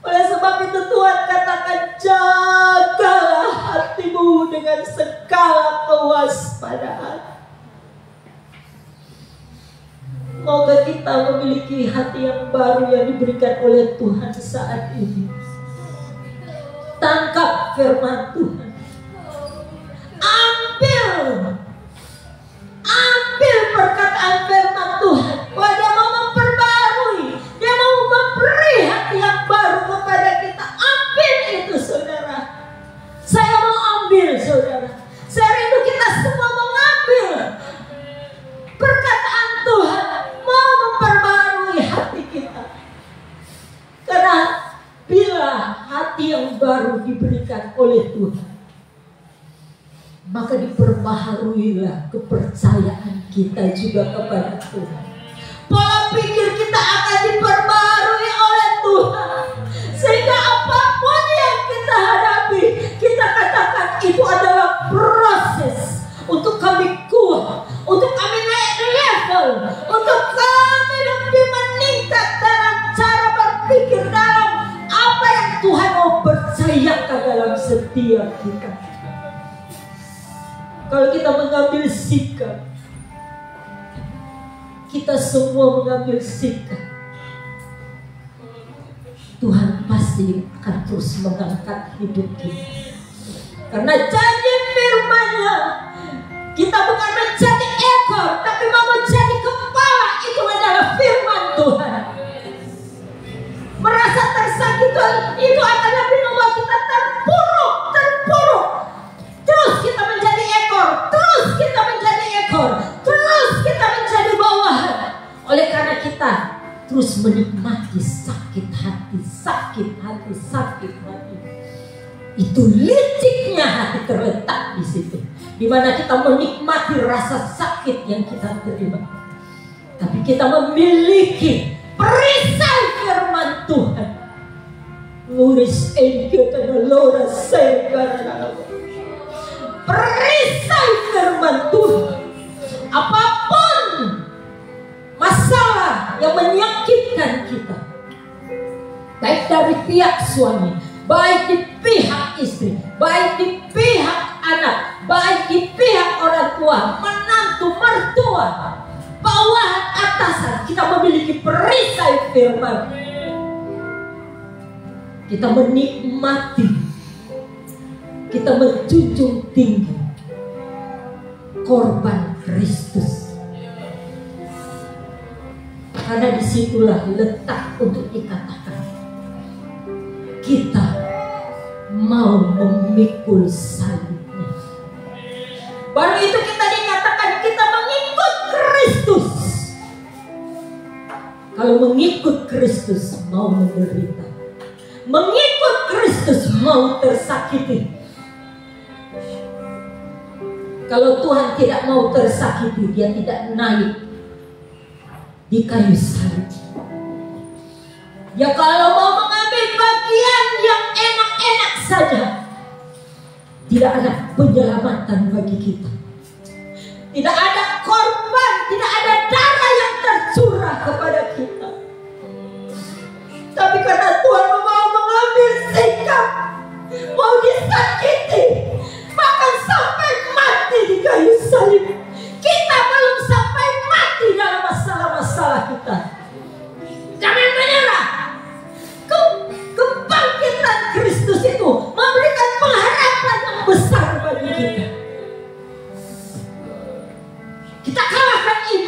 Oleh sebab itu Tuhan katakan, jagalah hatimu dengan segala kewaspadaan. Semoga kita memiliki hati yang baru yang diberikan oleh Tuhan saat ini. Tangkap firman Tuhan. Ambil perkataan firman Tuhan. Bahwa Dia mau memperbarui, Dia mau memberi hati yang baru kepada kita. Ambil itu saudara. Saya mau ambil saudara. Saya rindu kita semua mengambil perkataan Tuhan. Mau memperbarui hati kita. Karena bila hati yang baru diberikan oleh Tuhan, maka diperbaharuilah kepercayaan kita juga kepada Tuhan. Pola pikir kita akan diperbarui oleh Tuhan. Sehingga apapun yang kita hadapi, kita katakan itu adalah proses untuk kami kuat, untuk kami naik level, untuk kami lebih meningkat dalam cara berpikir, dalam apa yang Tuhan mau percayakan dalam setiap kita. Kalau kita mengambil sikap, kita semua mengambil sikap, Tuhan pasti akan terus mengangkat hidup kita. Karena janji firman-Nya, kita bukan menjadi ekor, tapi mau menjadi kepala. Itu adalah firman Tuhan. Merasa tersakiti itu akan lebih membuat kita terpuruk. Terus kita menjadi ekor, terus kita menjadi ekor, terus kita menjadi bawahan. Oleh karena kita terus menikmati sakit hati. Itu liciknya hati terletak di situ, di mana kita menikmati rasa sakit yang kita terima. Tapi kita memiliki perisai firman Tuhan. Luris engkau lora segala. Perisai firman Tuhan. Apapun masalah yang menyakitkan kita, baik dari pihak suami, baik di pihak istri, baik di pihak anak, baik di pihak orang tua, menantu, mertua, bawahan, atasan, kita memiliki perisai firman. Kita menikmati, kita menjunjung tinggi korban Kristus. Karena disitulah letak untuk dikatakan kita mau memikul salibnya. Baru itu kita dikatakan kita mengikut Kristus. Kalau mengikut Kristus mau menderita, mengikut Kristus mau tersakiti. Kalau Tuhan tidak mau tersakiti, Dia tidak naik di kayu salib. Ya kalau mau mengambil bagian yang enak-enak saja, tidak ada penyelamatan bagi kita. Tidak ada korban, tidak ada darah yang tercurah kepada kita. Tapi karena Tuhan mau mengambil sikap, mau disakiti, bahkan sampai mati di kayu salib. Kita belum sampai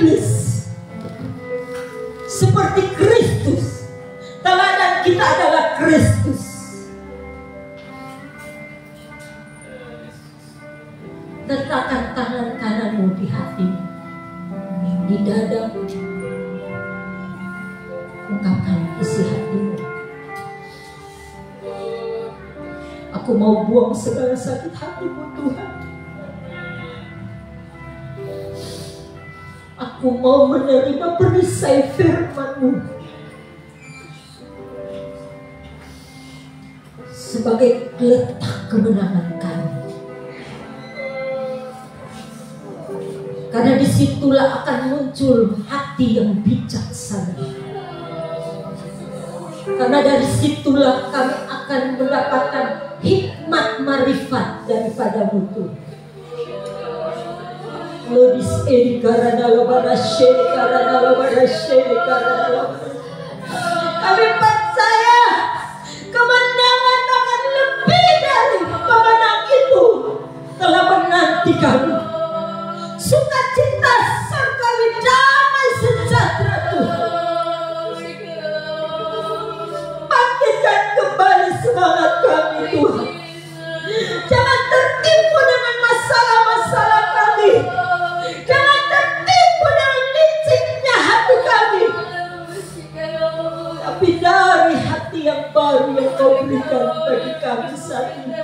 iblis. Seperti Kristus. Teladan kita adalah Kristus. Letakkan tangan kananmu di hatimu, di dadamu. Ungkapkan isi hatimu. Aku mau buang segala sakit hatimu, Tuhan. Aku mau menerima perisai firman-Mu sebagai letak kemenangan kami. Karena disitulah akan muncul hati yang bijaksana. Karena dari situlah kami akan mendapatkan hikmat marifat daripada-Mu Tuhan. Lodis eri karena lobara sheri karena lobara sheri karena lobara. Kami percaya kemenangan akan lebih dari pemenang itu telah menanti kami. Sukacita serta damai sejahtera Tuhan. Bangkitkan kembali semangat kami Tuhan. Jangan tertipu dengan masalah-masalah kami. Jangan tertipu dengan liciknya hati kami. Tapi dari hati yang baru yang Kau berikan bagi kami saat ini.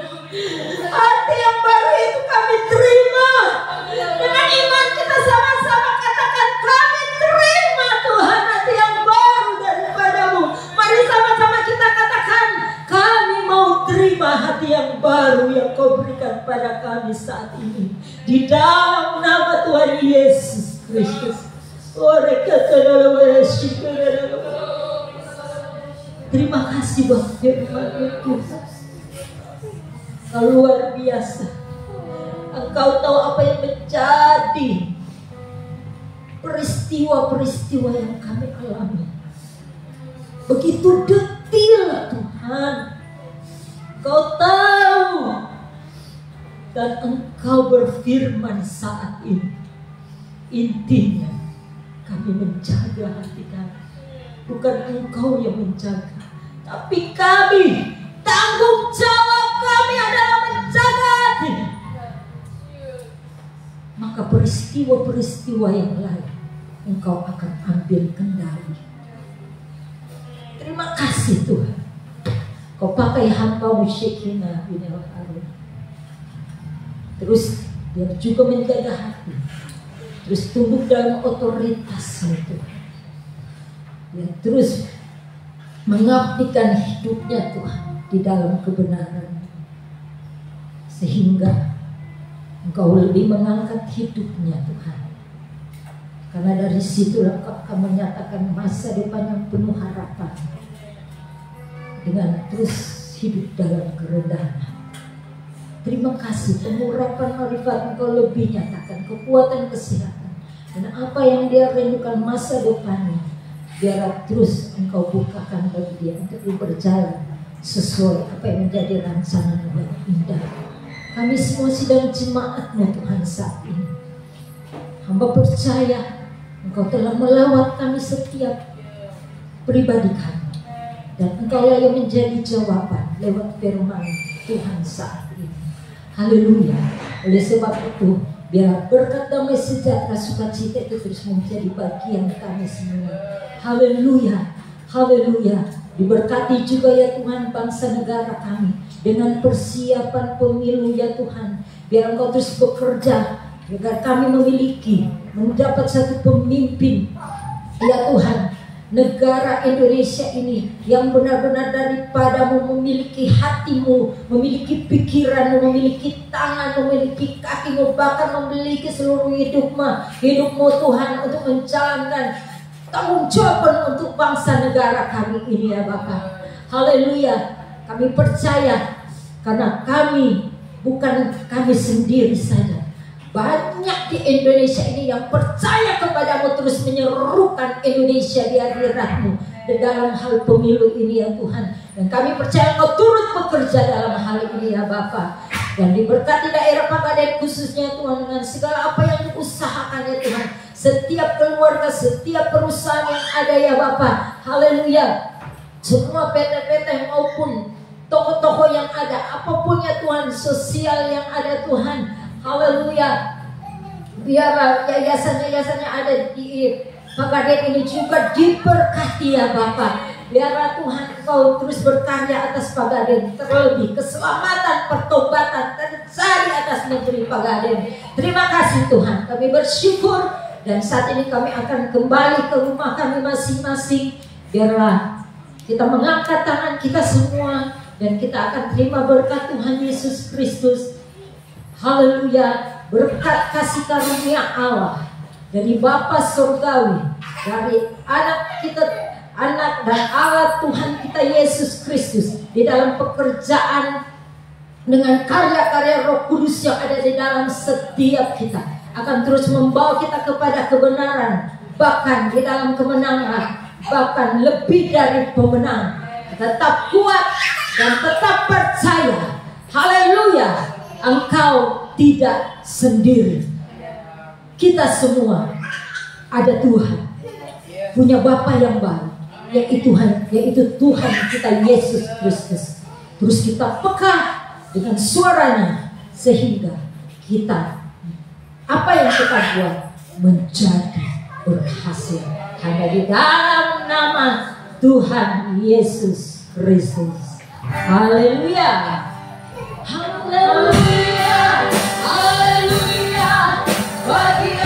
Hati yang baru itu kami terima. Dengan iman kita sama-sama katakan kami terima Tuhan hati yang baru daripada-Mu. Mari sama-sama kita katakan kami mau terima hati yang baru yang Kau berikan pada kami saat ini. Di dalam nama Tuhan Yesus Kristus. Terima kasih buat firman-Mu Tuhan. Kau luar biasa. Engkau tahu apa yang menjadi peristiwa-peristiwa yang kami alami. Begitu detil Tuhan. Kau tahu. Dan Engkau berfirman saat ini. Intinya kami menjaga hati kami. Bukan Engkau yang menjaga, tapi kami. Tanggung jawab kami adalah menjaga hati. Maka peristiwa-peristiwa yang lain Engkau akan ambil kendali. Terima kasih Tuhan. Kau pakai hamba-Mu Shekinah binil Harun. Terus biar juga menjaga hati. Terus tunduk dalam otoritas-Mu Tuhan. Biar terus mengabdikan hidupnya Tuhan di dalam kebenaran. Sehingga Engkau lebih mengangkat hidupnya Tuhan. Karena dari situlah Engkau akan menyatakan masa depan yang penuh harapan. Dengan terus hidup dalam kerendahan. Terima kasih pengurapan marifat Engkau lebih nyatakan. Kekuatan kesehatan. Dan apa yang dia rindukan masa depannya. Biar terus Engkau bukakan bagi dia untuk berjalan sesuai apa yang menjadi rancangan yang indah. Kami semua sidang jemaat-Mu Tuhan saat ini. Hamba percaya Engkau telah melawat kami setiap pribadi kami. Dan Engkau yang menjadi jawaban lewat firman Tuhan saat ini. Haleluya. Oleh sebab itu biar berkat damai sejahtera sukacita itu terus menjadi bagian kami semua. Haleluya. Haleluya. Diberkati juga ya Tuhan bangsa negara kami dengan persiapan pemilu ya Tuhan. Biar Engkau terus bekerja agar kami mendapat satu pemimpin ya Tuhan. Negara Indonesia ini yang benar-benar daripada-Mu, memiliki hati-Mu, memiliki pikiran-Mu, memiliki tangan, memiliki kaki-Mu, bahkan memiliki seluruh hidupmu Tuhan untuk menjalankan tanggung jawab untuk bangsa negara kami ini ya Bapa. Haleluya. Kami percaya karena kami bukan kami sendiri saja. Banyak di Indonesia ini yang percaya kepada-Mu terus menyerukan Indonesia di hadirat-Mu di dalam hal pemilu ini ya Tuhan. Dan kami percaya Engkau turut bekerja dalam hal ini ya Bapa. Dan diberkati daerah Pegadaian khususnya Tuhan dengan segala apa yang diusahakan ya Tuhan. setiap keluarga, setiap perusahaan yang ada ya Bapak. Haleluya. Semua PT-PT maupun toko-toko yang ada, apapun ya Tuhan, sosial yang ada Tuhan. Haleluya. Biar yayasan-yayasan yang ada di Pagaden ini juga diberkati ya Bapak. Biarlah Tuhan Engkau terus berkarya atas Pagaden, terlebih keselamatan, pertobatan terjadi atas negeri Pagaden. Terima kasih Tuhan, kami bersyukur. Dan saat ini kami akan kembali ke rumah kami masing-masing. Biarlah kita mengangkat tangan kita semua dan kita akan terima berkat Tuhan Yesus Kristus. Haleluya. Berkat kasih karunia Allah dari Bapa Surgawi, dari anak kita, anak dan Allah Tuhan kita Yesus Kristus, di dalam pekerjaan dengan karya-karya Roh Kudus yang ada di dalam setiap kita, akan terus membawa kita kepada kebenaran, bahkan di dalam kemenangan, bahkan lebih dari pemenang. Tetap kuat dan tetap percaya. Haleluya. Engkau tidak sendiri. Kita semua ada Tuhan, punya Bapa yang baik, yaitu Tuhan kita Yesus Kristus. Terus kita peka dengan suaranya, sehingga kita, apa yang kita buat, menjadi berhasil hanya di dalam nama Tuhan Yesus Kristus. Haleluya. Haleluya. Haleluya. Bagi